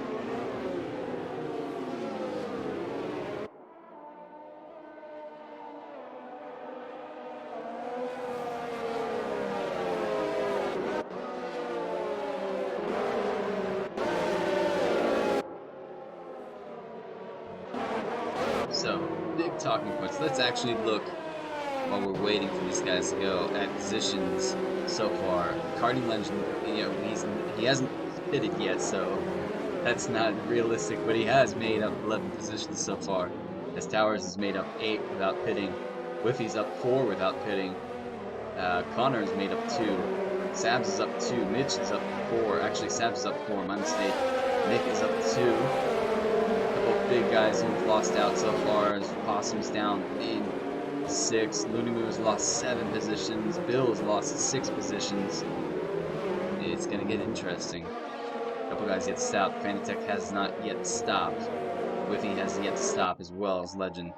[SPEAKER 1] talking points. Let's actually look while we're waiting for these guys to go at positions so far. Karting Legend, you know, he hasn't pitted yet, so that's not realistic, but he has made up 11 positions so far. As Towers has made up 8 without pitting. Whiffy's up 4 without pitting. Connor has made up 2. Sabs is up 2. Mitch is up 4. Actually, Sabs is up 4. My mistake. Nick is up 2. A couple of big guys who've lost out so far. As Possum's down in 6. Looney Moo has lost 7 positions. Bill has lost 6 positions. It's gonna get interesting. A couple guys yet to stop. Fanatec has not yet stopped. Whiffy has yet to stop as well as Legend.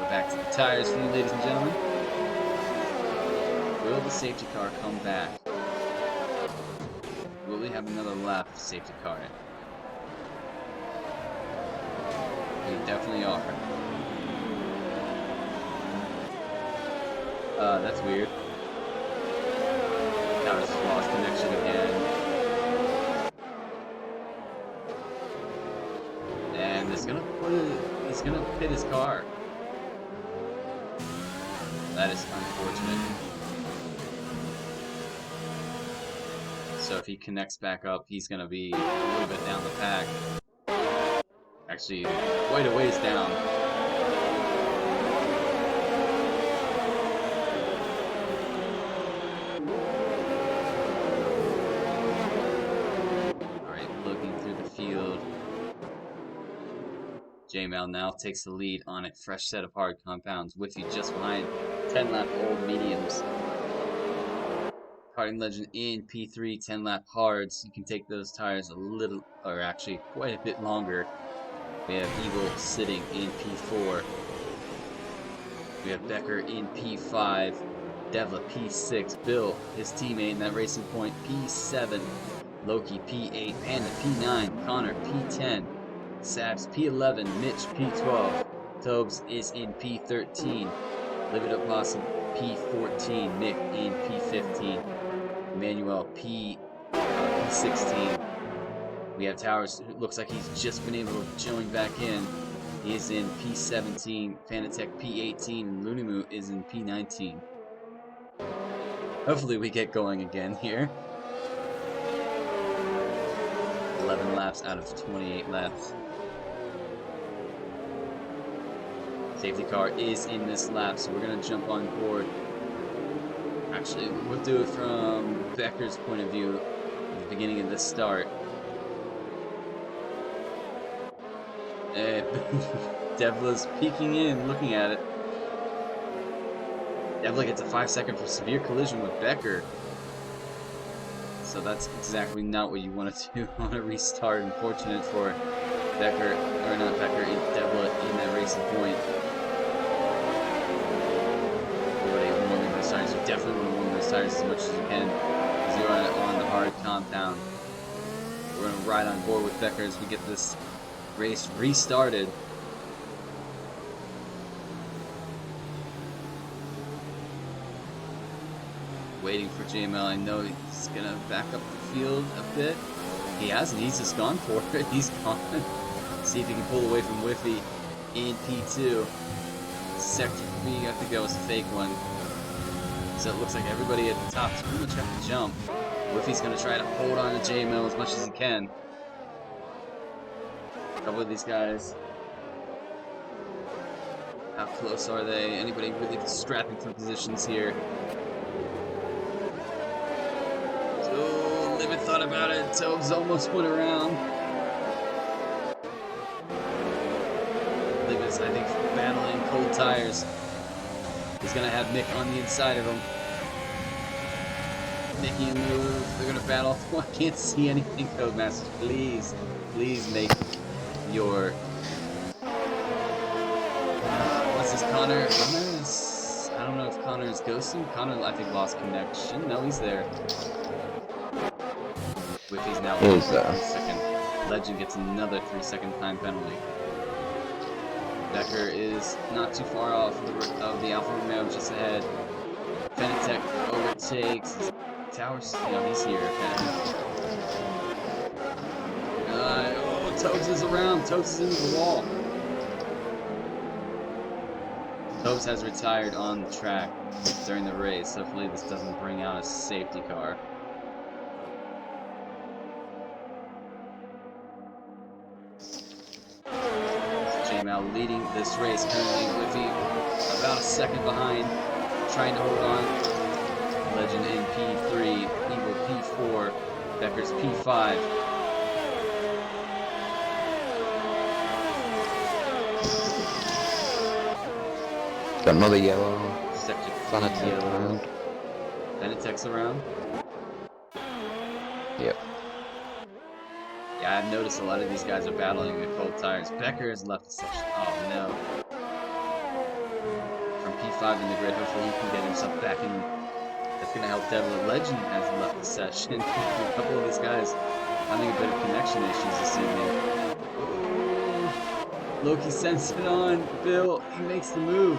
[SPEAKER 1] Go back to the tires for you, ladies and gentlemen. Will the safety car come back? Will we have another lap of safety car? We definitely are. That's weird. Towers has lost connection again. And he's gonna pit his car. That is unfortunate. So if he connects back up, he's gonna be a little bit down the pack. Actually, quite a ways down. J-Mal now takes the lead on a fresh set of hard compounds. Whiffy just behind 10-lap old mediums. Karting Legend in P3, 10-lap hards. You can take those tires a little, or actually quite a bit longer. We have Eagle sitting in P4. We have Becker in P5. Devla P6. Bill, his teammate in that Racing Point, P7. Loki P8. Panda P9. Connor P10. Sabs P11, Mitch P12, Tobes is in P13, Live It Up Possum P14, Nick in P15, Emmanuel P16. We have Towers, who looks like he's just been able to join back in. He is in P17, Fanatec P18, and Lunimu is in P19. Hopefully we get going again here. 11 laps out of 28 laps. Safety car is in this lap, so we're going to jump on board. Actually, we'll do it from Becker's point of view at the beginning of the start. Devla's peeking in, looking at it. Devla gets a 5-second for severe collision with Becker. So that's exactly not what you want to do on a restart. Unfortunate for Becker, or not Becker, Devla in that Racing Point. You definitely want to warm those tires as much as you can as you are on the hard compound. We're going to ride on board with Becker as we get this race restarted. Waiting for JML. I know he's going to back up the field a bit. He hasn't. He's just gone for it. He's gone. See if he can pull away from Whiffy in P2. Sector 3, I think that was a fake one. So it looks like everybody at the top is pretty much have to jump. Whiffy's going to try to hold on to JML as much as he can. A couple of these guys. How close are they? Anybody really strapping for positions here? Oh, Limit thought about it. Tobes almost went around. Limit's, I think, battling cold tires. He's going to have Nick on the inside of him. Nicky and Lou, they're going to battle. Oh, I can't see anything, Codemaster. Please, please make your... what's this, Connor? Connor's... I don't know if Connor is ghosting. Connor, I think, lost connection. No, he's there. Whiffy's now on for a second. Legend gets another 3-second time penalty. Becker is not too far off of the Alfa Romeo just ahead. Fanatec overtakes. Towers, he's here. Okay. Oh, Tobes is around. Tobes is into the wall. Tobes has retired on the track during the race. Hopefully this doesn't bring out a safety car. J-Mal leading this race currently, Whiffy about a second behind, trying to hold on. Legend in P3, Evil P4, Becker's P5.
[SPEAKER 2] Got another yellow.
[SPEAKER 1] Sector 3
[SPEAKER 2] Fanatec
[SPEAKER 1] yellow.
[SPEAKER 2] around.
[SPEAKER 1] Fanatec's around.
[SPEAKER 2] Yep.
[SPEAKER 1] Yeah, I've noticed a lot of these guys are battling with cold tires. Becker has left the section. Oh no. From P5 in the grid, hopefully he can get himself back in. That's going to help Devil. Legend has left the session. A couple of these guys having a bit of connection issues this evening. Oh, Loki sends it on. Bill, he makes the move.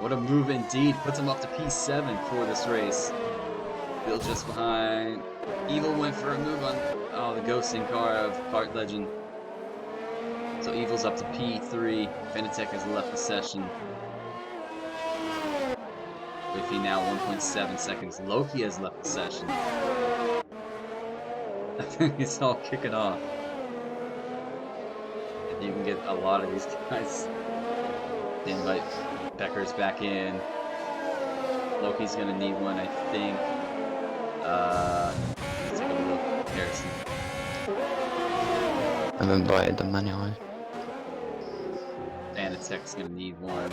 [SPEAKER 1] What a move indeed. Puts him up to P7 for this race. Bill just behind. Evil went for a move on the ghosting car of Kart Legend. So Evil's up to P3. Fanatec has left the session. Whiffy now 1.7 seconds. Loki has left the session. I think it's all kicking off. If you can get a lot of these guys, they invite Becker's back in. Loki's gonna need one, I think. Let's take a look. Harrison.
[SPEAKER 2] I've invited them anyway.
[SPEAKER 1] Fanatec's gonna need one.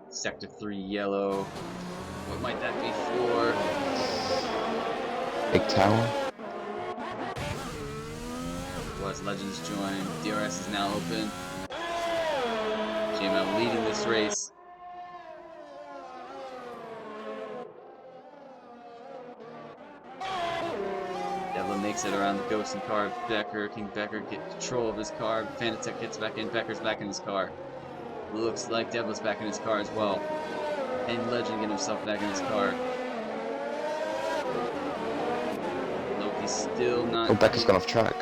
[SPEAKER 1] Sector 3 yellow. What might that be for?
[SPEAKER 2] Big tower.
[SPEAKER 1] Was Legends joined. DRS is now open. JML leading this race. Devlin makes it around the ghosting car of Becker. King Becker get control of his car. Fanatec gets back in. Becker's back in his car. Looks like Devlin's back in his car as well. And Legend get himself back in his car. Loki's still not.
[SPEAKER 2] Oh, Becker's gone off track.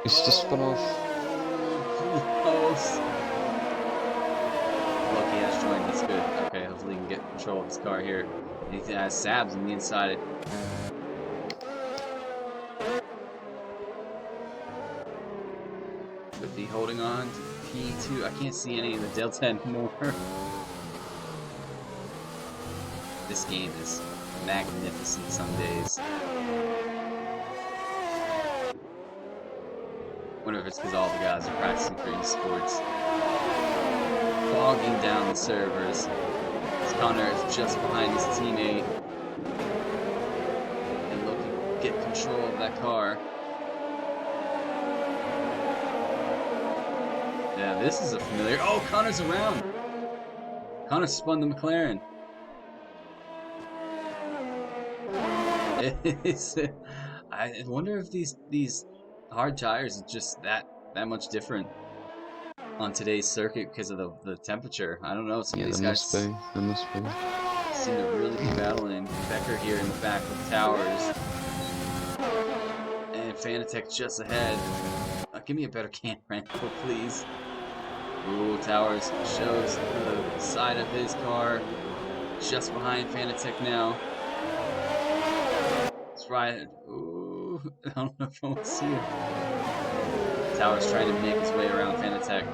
[SPEAKER 2] He's just spun off.
[SPEAKER 1] Close. Loki has joined. That's good. Okay, hopefully he can get control of his car here. He has Sabs on the inside. Could be holding on to P2. I can't see any of the Delta anymore. This game is magnificent some days. Wonder if it's because all the guys are practicing for esports. Bogging down the servers. Connor is just behind his teammate. And looking to get control of that car. Yeah, this is a familiar. Oh, Connor's around. Connor spun the McLaren. I wonder if these hard tires are just that much different on today's circuit because of the temperature. I don't know. Some of these guys
[SPEAKER 2] There must be.
[SPEAKER 1] seem to really be battling. Becker here in the back with Towers. And Fanatec just ahead. Give me a better camera angle, please. Ooh, Towers shows the side of his car. Just behind Fanatec now. Let's ride. Ooh, I don't know if I want to see it. Towers trying to make his way around Fanatec.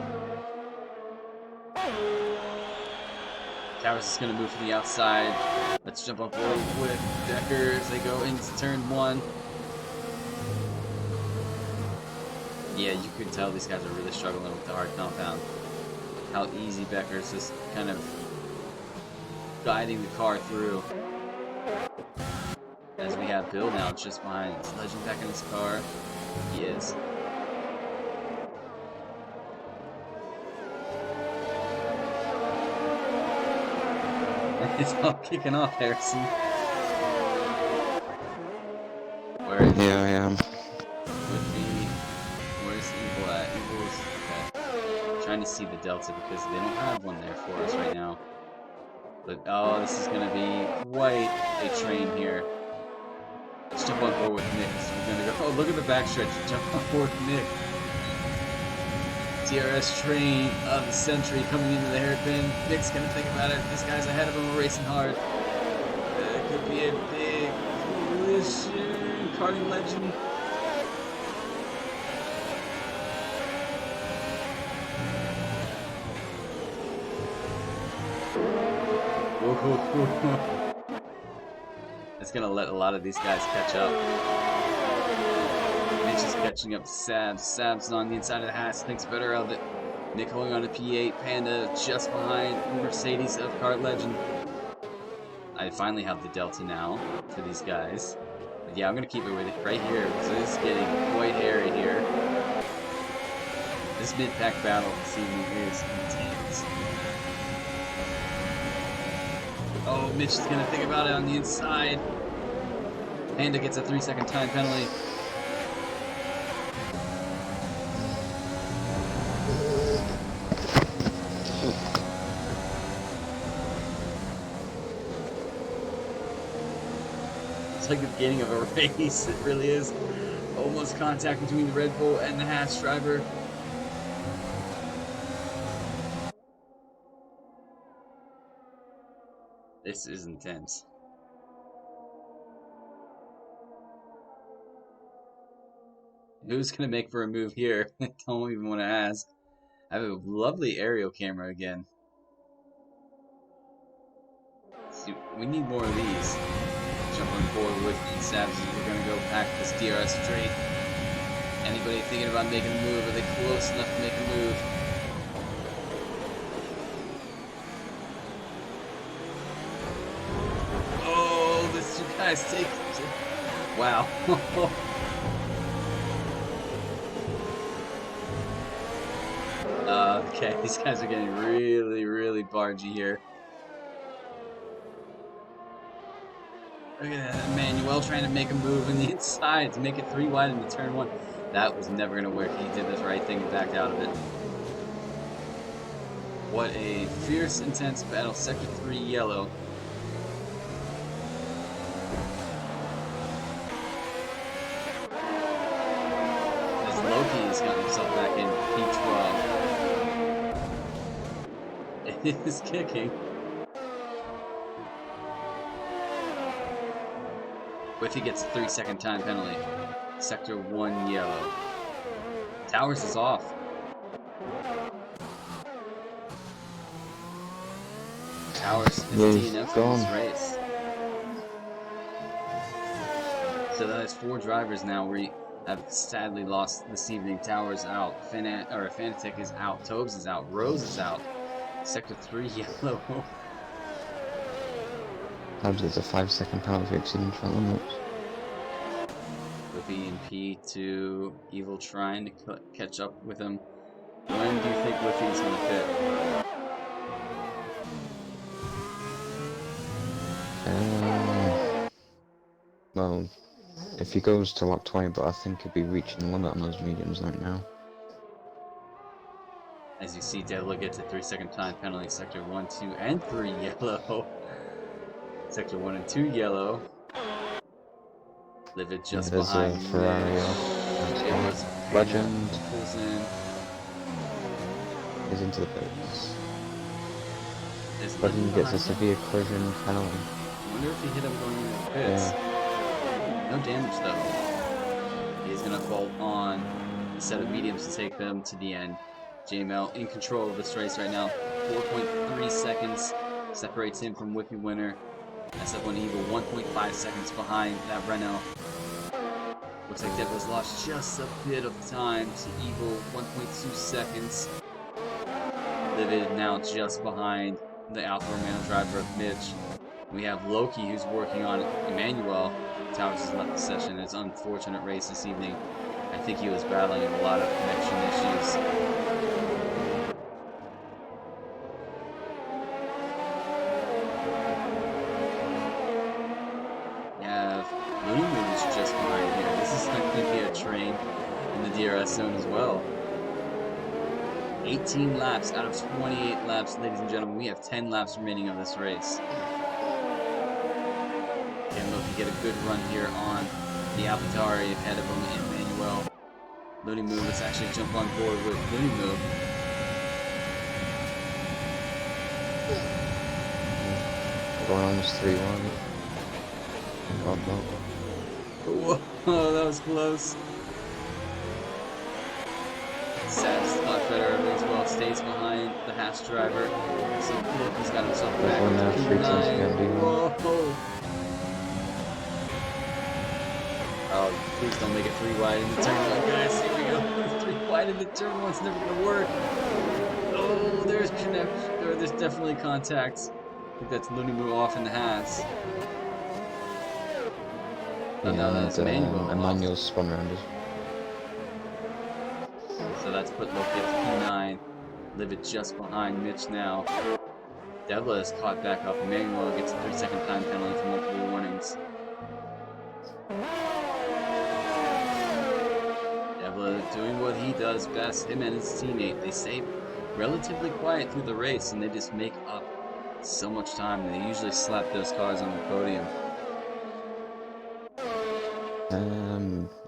[SPEAKER 1] Towers is going to move to the outside. Let's jump on board with Becker as they go into turn 1. Yeah, you could tell these guys are really struggling with the hard compound. How easy Becker's just kind of guiding the car through. As we have Bill now just behind. Is Legend back in his car? He is. It's all kicking off, Harrison. Where is
[SPEAKER 2] Yeah, I am.
[SPEAKER 1] Where's Evil at? Evil's okay. Trying to see the Delta because they don't have one there for us right now. But oh, this is gonna be quite a train here. Let's jump on board with Nick. So we're gonna go. Oh, look at the backstretch. Jump on board with Nick. DRS train of the century coming into the hairpin. Nick's gonna think about it. This guy's ahead of him, racing hard. It could be a big collision. Karting legend. It's gonna let a lot of these guys catch up. Mitch is catching up to Sabs. Sabs on the inside of the Haas, thinks better of it. Nick holding on to P8, Panda just behind Mercedes of Kart Legend. I finally have the Delta now for these guys. But yeah, I'm gonna keep it with it right here because it is getting quite hairy here. This mid-pack battle this evening is intense. Oh, Mitch is gonna think about it on the inside. Panda gets a 3-second time penalty. It's like the beginning of a race, it really is. Almost contact between the Red Bull and the Haas driver. This is intense. Who's gonna make for a move here? I don't even want to ask. I have a lovely aerial camera again. See, we need more of these. Jump on board with me, Savage. We're gonna go pack this DRS straight. Anybody thinking about making a move? Are they close enough to make a move? Oh, these two guys take. Wow. Okay, these guys are getting really, really bargy here. Look at that, Emmanuel trying to make a move in the inside to make it 3 wide into turn 1. That was never going to work. He did the right thing and backed out of it. What a fierce, intense battle. Sector 3 yellow. As Loki's got himself back in P12. It is kicking. If he gets a 3-second time penalty. Sector 1 yellow. Towers is off. Towers is DNF in this race. So that is 4 drivers now. We have sadly lost this evening. Towers out. Fanatic is out. Tobes is out. Rose is out. Sector 3 yellow.
[SPEAKER 2] There's a 5-second penalty exceeding track limits.
[SPEAKER 1] Whippy and P2 Evil trying to catch up with him. When do you think Whippy's going to fit?
[SPEAKER 2] Well, if he goes to lap 20, but I think he'll be reaching the limit on those mediums right now.
[SPEAKER 1] As you see, Devil gets a 3-second time penalty. Sector 1, 2, and 3 yellow. Sector 1 and 2 yellow. Livid just behind.
[SPEAKER 2] There's a Ferrari Legend
[SPEAKER 1] pulls in.
[SPEAKER 2] Is into the pits. Legend gets a severe collision penalty.
[SPEAKER 1] I wonder if he hit him going into the pits. Yeah. No damage though. He's gonna fall on a set of mediums to take them to the end. JML in control of this race right now. 4.3 seconds separates him from Whippy winner. SF1 Evil 1.5 seconds behind that Renault. Looks like Devil's lost just a bit of time to Evil, 1.2 seconds. Livid now just behind the Alfa Romeo driver of Mitch. We have Loki who's working on Emmanuel. Towers has left the session. It's an unfortunate race this evening. I think he was battling a lot of connection issues. Moon's just behind here. This is going to be a train in the DRS zone as well. 18 laps out of 28 laps, ladies and gentlemen. We have 10 laps remaining of this race. Can Loki get a good run here on the AlphaTauri ahead of him, Emmanuel. Looney Moo, let's actually jump on board with Looney Moo.
[SPEAKER 2] Going almost 3-1. Oh no.
[SPEAKER 1] Whoa, that was close. Sab's a lot better as well, stays behind the Haas driver. So look, he's got himself back
[SPEAKER 2] One now,
[SPEAKER 1] to
[SPEAKER 2] 3 tenths
[SPEAKER 1] P9.
[SPEAKER 2] behind D1.
[SPEAKER 1] Whoa! Oh, please don't make it 3 wide in the turn one, guys. Here we go. 3 wide in the turn one's never gonna work. Oh, there's there's definitely contact. I think that's Looney Moo off in the Haas. Oh no, that's Manuel.
[SPEAKER 2] Emmanuel's spun around us.
[SPEAKER 1] So that's put Loki at P9. Livid just behind Mitch now. Devla is caught back up. Emmanuel gets a 3-second time penalty for multiple warnings. Devla doing what he does best. Him and his teammate, they stay relatively quiet through the race and they just make up so much time. They usually slap those cars on the podium.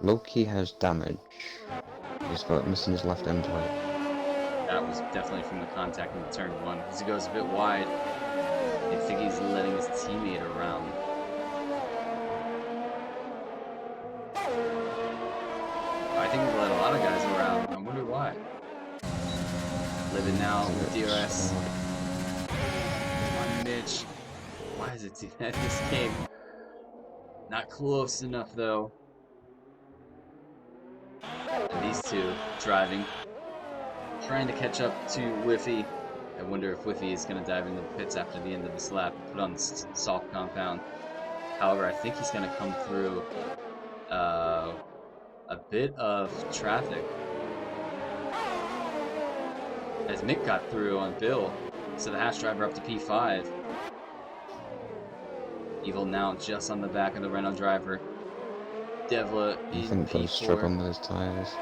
[SPEAKER 2] Loki has damage. He's got missing his left end plate.
[SPEAKER 1] That was definitely from the contact in the turn one. As he goes a bit wide, I think he's letting his teammate around. I think he's let a lot of guys around. I wonder why. Living now with DRS. Come on, Mitch. Why is it do that this game? Not close enough though. And these two driving, trying to catch up to Whiffy. I wonder if Whiffy is going to dive into the pits after the end of this lap and put on the soft compound. However, I think he's going to come through a bit of traffic. As Mick got through on Bill, so the Haas driver up to P5. Evil now just on the back of the Renault driver. Devla in
[SPEAKER 2] I think
[SPEAKER 1] P4.
[SPEAKER 2] Bill's struggling with his tyres.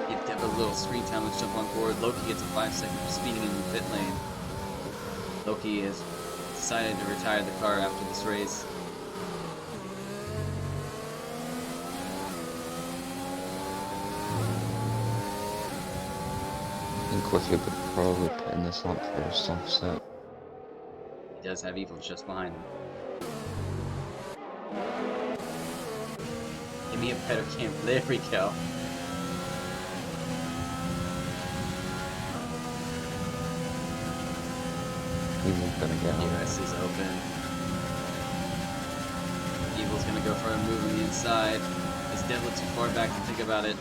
[SPEAKER 1] Give Devla a little screen time, let's jump on board. Loki gets a 5-second for speeding in the pit lane. Loki has decided to retire the car after this race.
[SPEAKER 2] I think Whiffy would probably put in this lap for a soft set.
[SPEAKER 1] He does have Evil just behind him. Give me a better camp. There we go.
[SPEAKER 2] Evil's gonna get out.
[SPEAKER 1] DRS is open. Evil's gonna go for a move on the inside. Is Devla too far back to think about it?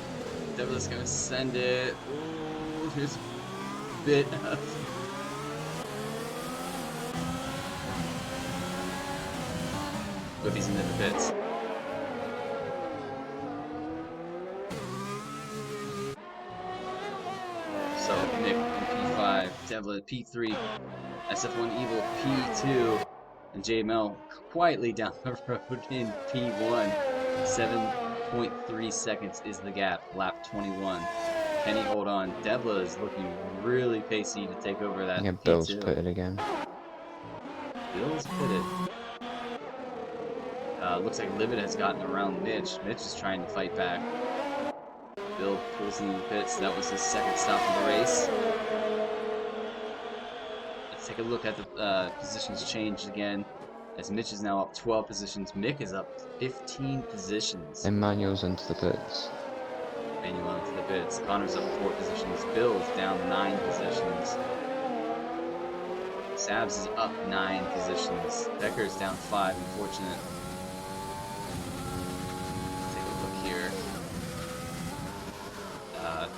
[SPEAKER 1] Devla's gonna send it. Ooh, there's a bit of... Whiffy's into the pits. So Nick in P5, Devla P3, SF1 Evil P2, and JML quietly down the road in P1. 7.3 seconds is the gap, lap 21. Can he hold on? Devla is looking really pacey to take over that
[SPEAKER 2] Yeah,
[SPEAKER 1] P2.
[SPEAKER 2] Bill's pitted again.
[SPEAKER 1] Bill's pitted. Looks like Livid has gotten around Mitch. Mitch is trying to fight back. Bill pulls into the pits. That was his second stop of the race. Let's take a look at the positions changed again. As Mitch is now up 12 positions, Mick is up 15 positions.
[SPEAKER 2] Emmanuel's into the pits.
[SPEAKER 1] Manuel into the pits. Connor's up 4 positions. Bill's down 9 positions. Sabs is up 9 positions. Becker's down 5, unfortunate. Here.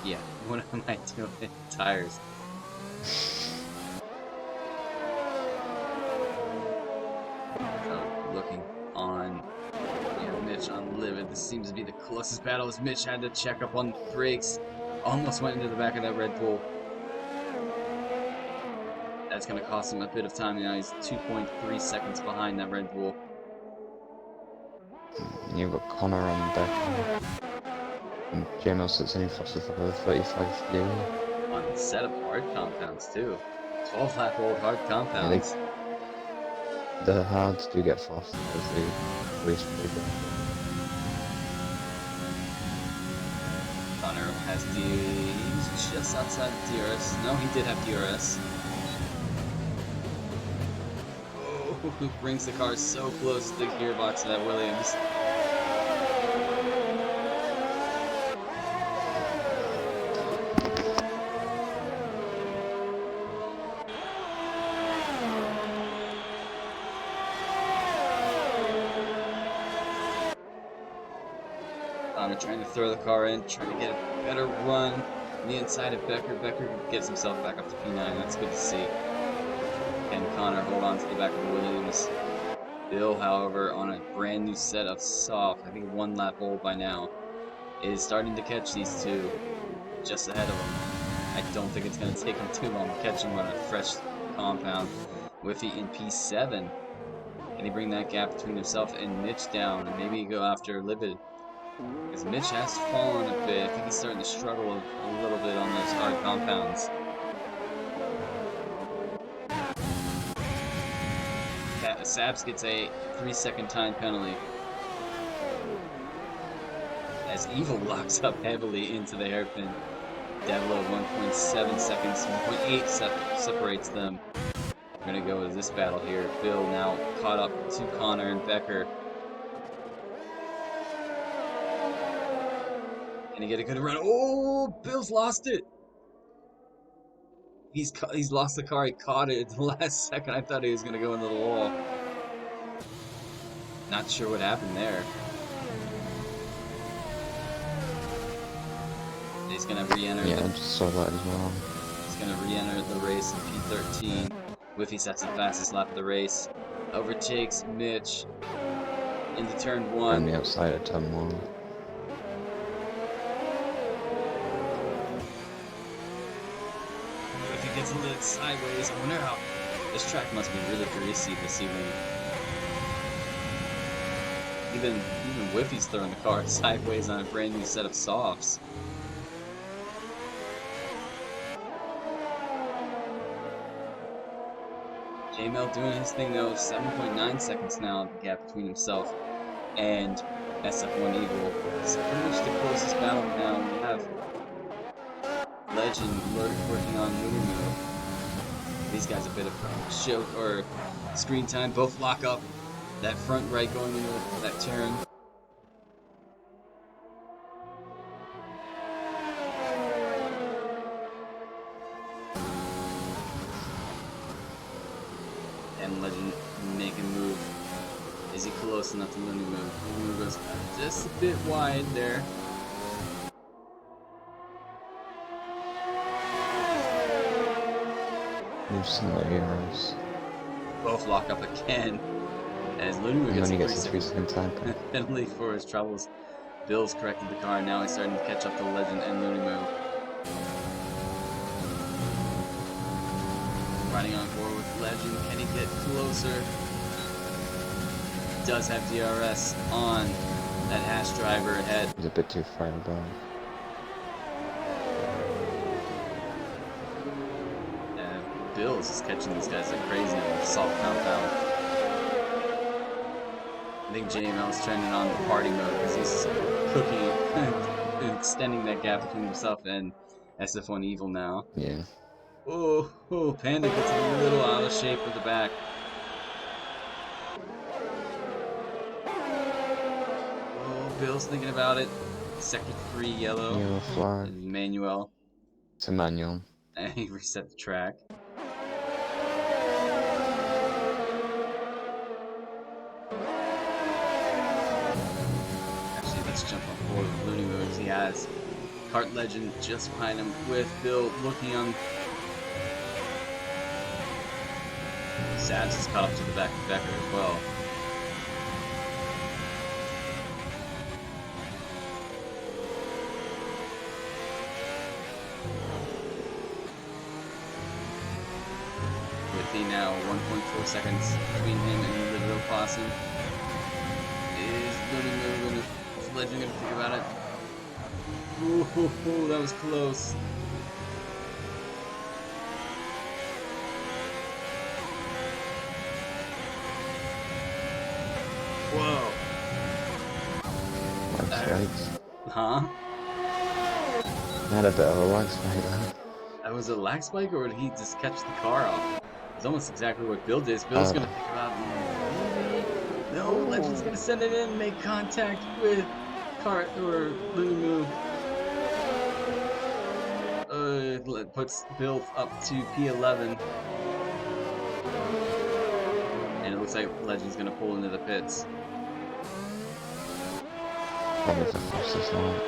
[SPEAKER 1] Yeah, what am I doing? Tires. Looking on, Mitch on Livid. This seems to be the closest battle as Mitch had to check up on the brakes. Almost went into the back of that Red Bull. That's going to cost him a bit of time now. He's 2.3 seconds behind that Red Bull.
[SPEAKER 2] You've got Connor on deck. And JML sits in faster for the 35 Fury.
[SPEAKER 1] On a set of hard compounds too. 12 lap old hard compounds.
[SPEAKER 2] Yeah, the hards do get faster as they race pretty well.
[SPEAKER 1] has he's just outside the DRS. No, he did have DRS. Oh, who brings the car so close to the gearbox of that Williams. Connor trying to throw the car in, trying to get a better run on the inside of Becker. Becker gets himself back up to P9. That's good to see. And Connor hold on to the back of Williams. Bill, however, on a brand new set of soft, I think 1 lap old by now, is starting to catch these two just ahead of him. I don't think it's going to take him too long to catch him on a fresh compound. Whiffy in P7. Can he bring that gap between himself and Mitch down and maybe go after Libid? Because Mitch has fallen a bit. I think he's starting to struggle a little bit on those hard compounds. Sabs gets a 3-second time penalty. As Evil locks up heavily into the hairpin. Devlo 1.7 seconds, 1.8 separates them. We're going to go with this battle here. Bill now caught up to Connor and Becker. Can he get a good run? Oh, Bill's lost it. He's lost the car. He caught it at the last second. I thought he was going to go into the wall. Not sure what happened there. He's going to re-enter.
[SPEAKER 2] Yeah, I just saw that as well.
[SPEAKER 1] He's going to re-enter the race in P13. Whiffy sets the fastest lap of the race. Overtakes Mitch into turn 1.
[SPEAKER 2] On the outside of turn 1.
[SPEAKER 1] Whiffy gets a little sideways. I wonder how... This track must be really greasy this evening. Even Whiffy's throwing the car sideways on a brand new set of softs. J-Mel doing his thing though, 7.9 seconds now, the gap between himself and SF1 Evil. It's pretty much the closest battle now. We have Legend working on Lulu. These guys a bit of show or screen time, both lock up. That front right going into that turn. And Legend make a move. Is he close enough to Looney move? Looney goes just a bit wide there.
[SPEAKER 2] You've seen the arrows.
[SPEAKER 1] Both lock up again. As Looney gets a
[SPEAKER 2] 3-second time
[SPEAKER 1] penalty for his troubles. Bill's corrected the car. Now he's starting to catch up to Legend and Looney move. Riding on board with Legend. Can he get closer? Does have DRS on that Hash driver ahead.
[SPEAKER 2] He's a bit too far above.
[SPEAKER 1] Bill's is catching these guys like crazy on the salt compound. I think JML's turning on the party mode because he's cooking, extending that gap between himself and SF1 Evil now.
[SPEAKER 2] Yeah.
[SPEAKER 1] Oh, Panda gets a little out of shape with the back. Oh, Bill's thinking about it. Sector 3 yellow.
[SPEAKER 2] Yellow flag.
[SPEAKER 1] Manuel.
[SPEAKER 2] It's a manual.
[SPEAKER 1] And he reset the track. Actually, let's jump on board with Looney moves. He has Kart Legend just behind him with Bill looking on. Sabs is caught up to the back of Becker as well. Now 1.4 seconds between him and the real Possum. Is Looney moving? Is Legend gonna think about it? Ooh, that was close. Whoa.
[SPEAKER 2] That's right.
[SPEAKER 1] Huh?
[SPEAKER 2] I had a bit of a lag spike there.
[SPEAKER 1] That was a lag spike, or did he just catch the car off? It's almost exactly what Bill did. Bill's gonna think about maybe. No, Legend's gonna send it in, make contact with Cart or Lunamu. Puts Bill up to P11. And it looks like Legend's gonna pull into the pits.
[SPEAKER 2] That was the fastest line.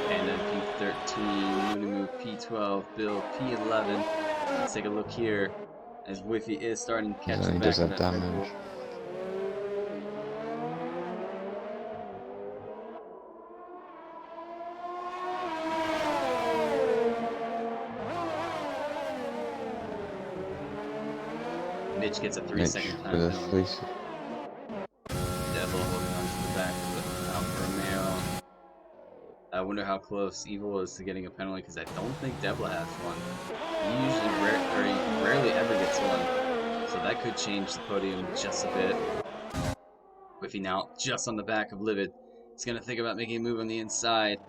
[SPEAKER 1] And then P13, Lunamu P12, Bill P11. Let's take a look here as Whiffy is starting to catch the
[SPEAKER 2] He
[SPEAKER 1] back
[SPEAKER 2] does
[SPEAKER 1] of
[SPEAKER 2] have
[SPEAKER 1] that Red Bull.
[SPEAKER 2] damage.
[SPEAKER 1] Mitch gets a 3
[SPEAKER 2] Mitch
[SPEAKER 1] second time
[SPEAKER 2] with a
[SPEAKER 1] penalty.
[SPEAKER 2] 3
[SPEAKER 1] Devil holding on to the back of Alfa Romeo. I wonder how close Evil is to getting a penalty because I don't think Devil has one. He usually rarely ever gets one, so that could change the podium just a bit. Whiffy now just on the back of Livid. He's gonna think about making a move on the inside.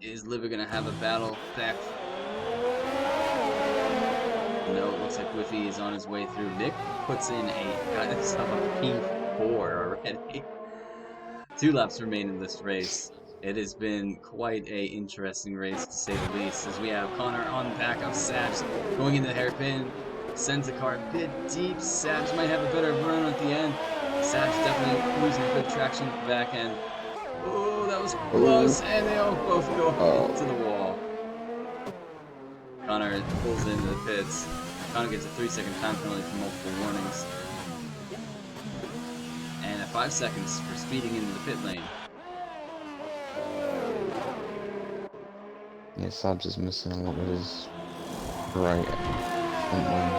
[SPEAKER 1] Is Livid gonna have a battle back? No, it looks like Whiffy is on his way through. Nick puts in got himself a P4 already. 2 laps remain in this race. It has been quite a interesting race to say the least, as we have Connor on the back of Sabs going into the hairpin, sends the car a bit deep. Sabs might have a better run at the end. Sabs definitely losing a bit of traction at the back end. Oh, that was close, and they all both go into the wall. Connor pulls into the pits. Connor gets a 3 second time penalty for multiple warnings. And 5 seconds for speeding into the pit lane.
[SPEAKER 2] Yeah, Sabs is missing a lot with his right front wing.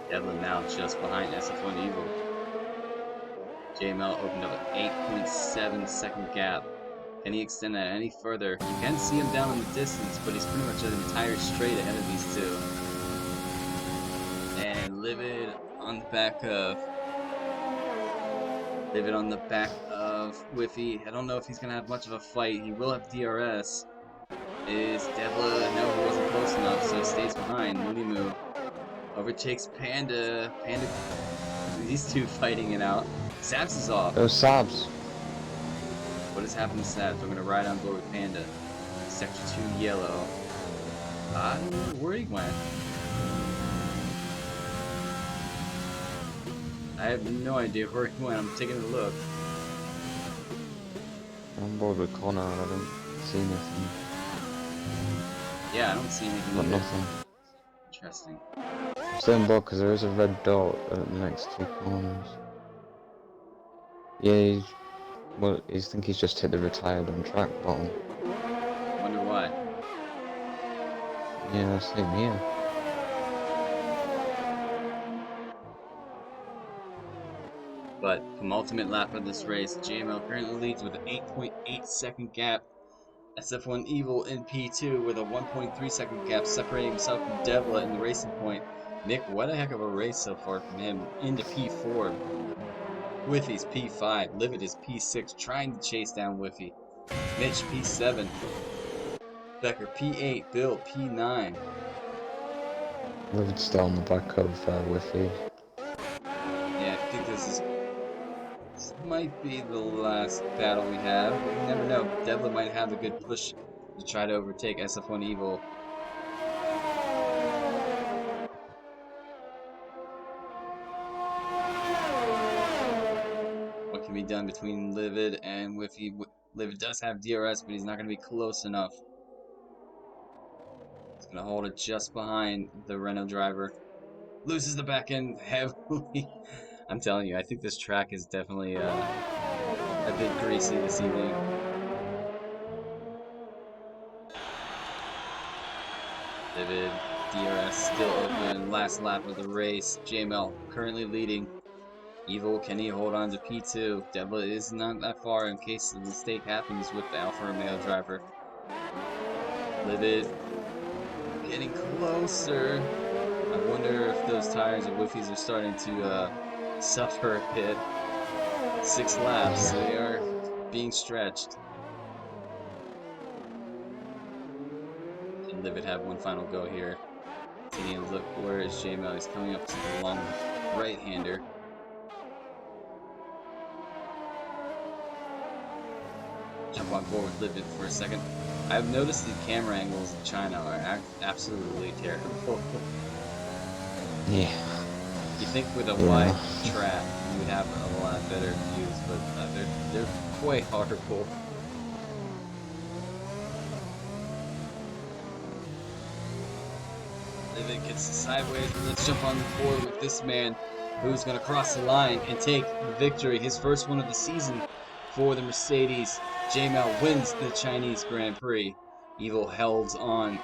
[SPEAKER 1] Devlin now just behind SF1 Evil. JML opened up an 8.7 second gap. Can he extend that any further? You can see him down in the distance, but he's pretty much an entire straight ahead of these two. And Livid on the back of Whiffy. I don't know if he's gonna have much of a fight. He will have DRS. Is Devla? No, he wasn't close enough, so stays behind. Munimu overtakes Panda. These two fighting it out. Sabs is off.
[SPEAKER 2] Oh, Sabs!
[SPEAKER 1] What has happened to Sabs? I'm gonna ride on board with Panda. Sector 2 yellow. I don't know where he went. I have no idea where he went. I'm taking a look.
[SPEAKER 2] I'm on board with Connor and I don't see anything.
[SPEAKER 1] Yeah, I don't see anything
[SPEAKER 2] Got
[SPEAKER 1] either.
[SPEAKER 2] nothing.
[SPEAKER 1] Interesting.
[SPEAKER 2] I'm still on board because there is a red dot at the next 2 corners. Yeah, I think he's just hit the retired on track button.
[SPEAKER 1] Wonder why.
[SPEAKER 2] Yeah, same here.
[SPEAKER 1] But penultimate lap of this race, JML currently leads with an 8.8 second gap. SF1 Evil in P2 with a 1.3 second gap separating himself from Devla in the racing point. Nick, what a heck of a race so far from him into P4. Whiffy's P5, Livid is P6, trying to chase down Whiffy. Mitch P7, Becker P8, Bill P9.
[SPEAKER 2] Livid's still on the back of Whiffy.
[SPEAKER 1] Yeah, I think this might be the last battle we have. You never know. Devlin might have a good push to try to overtake SF1 Evil. What can be done between Livid and Whiffy? Livid does have DRS, but he's not going to be close enough. He's going to hold it just behind the Renault driver. Loses the back end heavily. I'm telling you, I think this track is definitely a bit greasy this evening. Livid, DRS still open. Last lap of the race. JML currently leading. Evil, can he hold on to P2? Devla is not that far in case a mistake happens with the Alfa Romeo driver. Livid getting closer. I wonder if those tires of Whiffy's are starting to suffer a bit. 6 laps,
[SPEAKER 2] Yeah.
[SPEAKER 1] they are being stretched. And Livid have one final go here. Taking a look, where is J-Mal? He's coming up to the long right-hander. Jump on board with Livid for a second. I've noticed the camera angles in China are absolutely terrible.
[SPEAKER 2] Yeah.
[SPEAKER 1] You think with a
[SPEAKER 2] Yeah.
[SPEAKER 1] wide track you would have a lot better views, but they're quite horrible. Livid gets sideways, but let's jump on the board with this man who's going to cross the line and take the victory. His first one of the season for the Mercedes. J-Mal wins the Chinese Grand Prix. Evil holds on.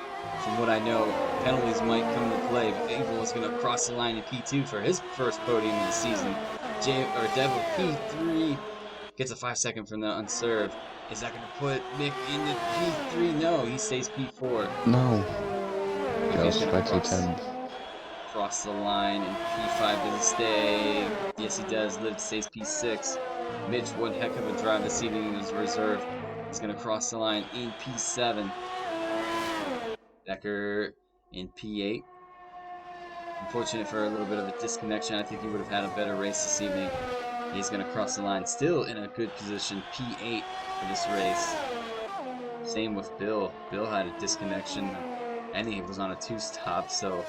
[SPEAKER 1] From what I know, penalties might come into play, but Evil is going to cross the line in P2 for his first podium of the season. Devil P3 gets a 5-second from the unserved. Is that going to put Mick into P3? No, he stays P4.
[SPEAKER 2] No.
[SPEAKER 1] Whiffy's
[SPEAKER 2] Goes
[SPEAKER 1] going to
[SPEAKER 2] back to
[SPEAKER 1] cross the line in P5. Does he stay? Yes, he does. Liv stays P6. Mitch, one heck of a drive this evening in his reserve. He's going to cross the line in P7. Decker in P8. Unfortunate for a little bit of a disconnection. I think he would have had a better race this evening. He's going to cross the line still in a good position. P8 for this race. Same with Bill. Bill had a disconnection and he was on a 2-stop, so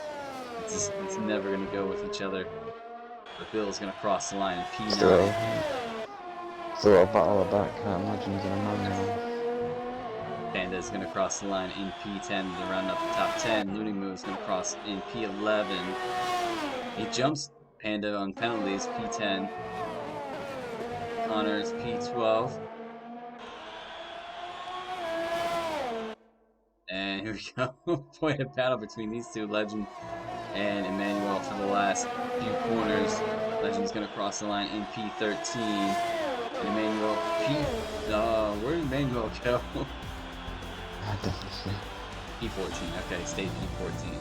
[SPEAKER 1] it's never going to go with each other. But Bill's going to cross the line in P9.
[SPEAKER 2] Still a battle of that. Can't imagine he's in a manual.
[SPEAKER 1] Panda is going to cross the line in P10 to round up the top 10. Looney Moo is going to cross in P11. He jumps Panda on penalties, P10. Connor's P12. And here we go. Point of battle between these two, Legend and Emmanuel, for the last few corners. Legend's going to cross the line in P13. And Emmanuel where did Emmanuel go? P14. Okay, stayed P14.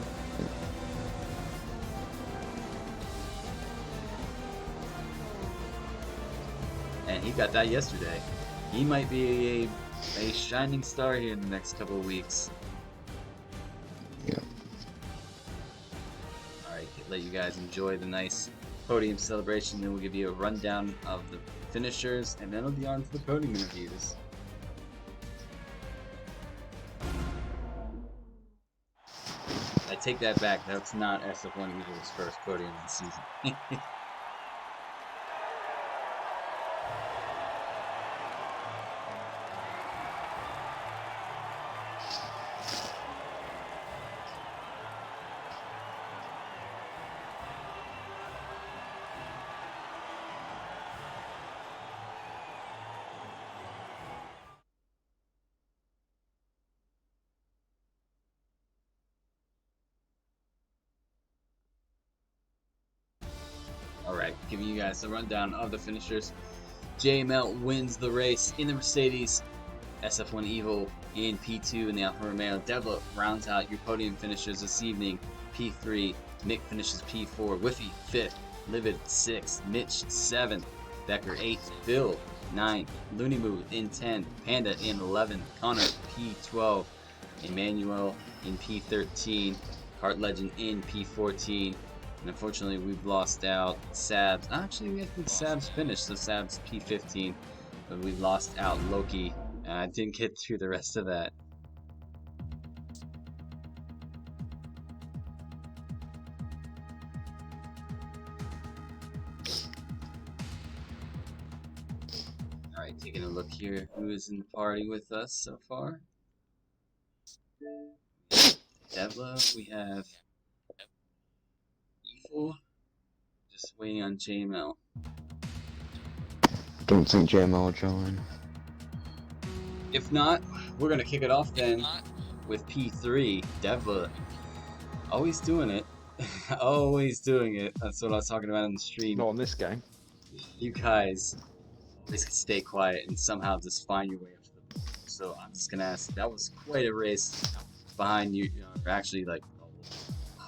[SPEAKER 1] And he got that yesterday. He might be a shining star here in the next couple of weeks.
[SPEAKER 2] Yeah.
[SPEAKER 1] Alright, let you guys enjoy the nice podium celebration, then we'll give you a rundown of the finishers, and then it'll be on to the podium interviews. I take that back, that's not SF1 Eagles' first podium of the season. Alright, giving you guys a rundown of the finishers. JML wins the race in the Mercedes. SF1 Evil in P2 in the Alfa Romeo. Devla rounds out your podium finishers this evening. P3, Mick finishes P4, Whiffy 5th, Livid 6th, Mitch 7th, Becker 8th, Bill 9th, Looney Moo in 10th, Panda in 11th, Connor P12, Emmanuel in P13, Kart Legend in P14. And unfortunately, we've lost out Sabs. Actually, I think Sabs finished, so Sabs P15. But we lost out Loki. And I didn't get through the rest of that. Alright, taking a look here. Who is in the party with us so far? Devla, we have Evil. Just waiting on JML.
[SPEAKER 2] Don't think JML will join.
[SPEAKER 1] If not, we're gonna kick it off then with P3. Devla. Always doing it. Always doing it. That's what I was talking about in the stream.
[SPEAKER 3] Not on this game.
[SPEAKER 1] You guys always stay quiet and somehow just find your way up to the board. So I'm just gonna ask, that was quite a race behind you. Actually, like,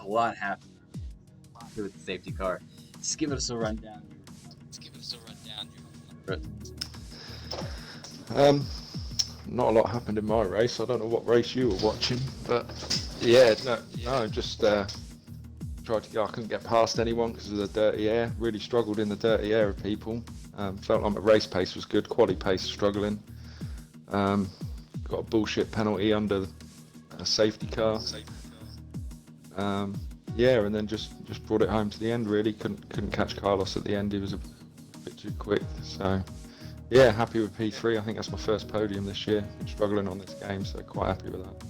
[SPEAKER 1] a lot happened exactly with the safety car. Just give us a rundown.
[SPEAKER 3] Um, Not a lot happened in my race. I don't know what race you were watching, but yeah, no, just tried to go. I couldn't get past anyone because of the dirty air. Really struggled in the dirty air of people. Felt like my race pace was good, quali pace struggling. Got a bullshit penalty under a safety car. Yeah, and then just brought it home to the end. Really couldn't catch Carlos at the end. He was a bit too quick. So yeah, happy with P3. I think that's my first podium this year. Been struggling on this game, so quite happy with that.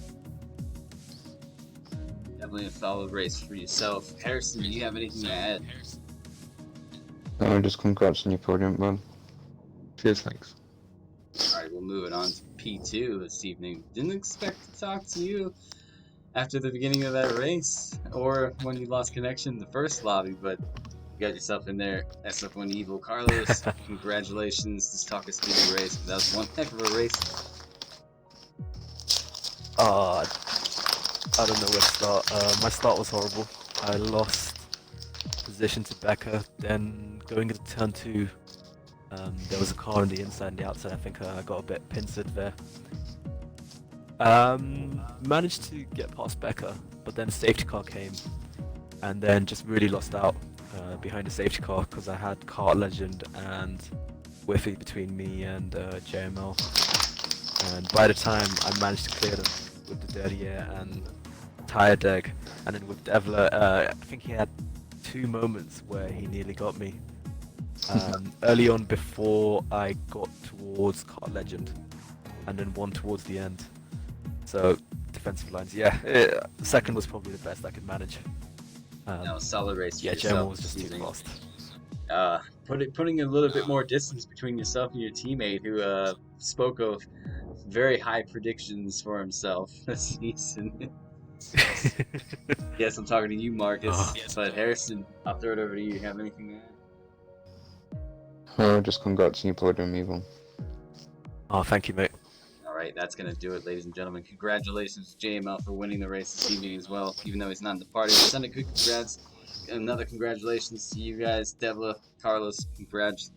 [SPEAKER 1] Definitely a solid race for yourself. Harrison, do you have anything to add?
[SPEAKER 2] No, just congrats on your podium, man.
[SPEAKER 3] Cheers, thanks.
[SPEAKER 1] Alright, we'll move it on to P2 this evening. Didn't expect to talk to you after the beginning of that race, or when you lost connection in the first lobby, but you got yourself in there. SF1 Evil. Carlos, congratulations. Just talk us through the race. That was one heck of a race.
[SPEAKER 4] I don't know where to start. My start was horrible. I lost position to Becker. Then going into turn 2, there was a car on the inside and the outside. I think I got a bit pincered there. Managed to get past Becker, but then a safety car came, and then just really lost out behind the safety car because I had Kart Legend and Whiffy between me and JML. And by the time I managed to clear them with the dirty air and tire deg, and then with Devler, I think he had 2 moments where he nearly got me. Early on before I got towards Kart Legend, and then one towards the end. So defensive lines, yeah. Second was probably the best I could manage.
[SPEAKER 1] No, solid race for
[SPEAKER 4] Yeah,
[SPEAKER 1] yourself
[SPEAKER 4] JML was
[SPEAKER 1] this
[SPEAKER 4] just too
[SPEAKER 1] evening.
[SPEAKER 4] fast.
[SPEAKER 1] Putting a little bit more distance between yourself and your teammate, who spoke of very high predictions for himself this season. Yes, I'm talking to you, Marcus. But Harrison, I'll throw it over to you. Have anything to add?
[SPEAKER 2] Oh, just congrats on your podium, Evil.
[SPEAKER 4] Oh, thank you, mate.
[SPEAKER 1] Alright, that's going to do it, ladies and gentlemen. Congratulations to JML for winning the race this evening as well, even though he's not in the party. Send a good congrats. Another congratulations to you guys, Devla, Carlos, congrats.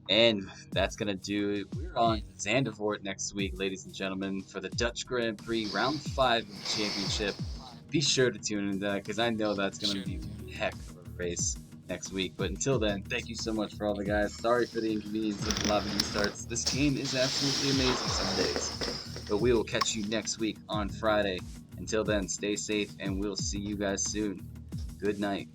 [SPEAKER 1] And that's going to do it. We're on to Zandvoort next week, ladies and gentlemen, for the Dutch Grand Prix, round 5 of the championship. Be sure to tune in to that, because I know that's going to be a heck of a race next week. But until then, thank you so much for all the guys. Sorry for the inconvenience of the lobby restarts. This game is absolutely amazing some days. But we will catch you next week on Friday. Until then, stay safe, and we'll see you guys soon. Good night.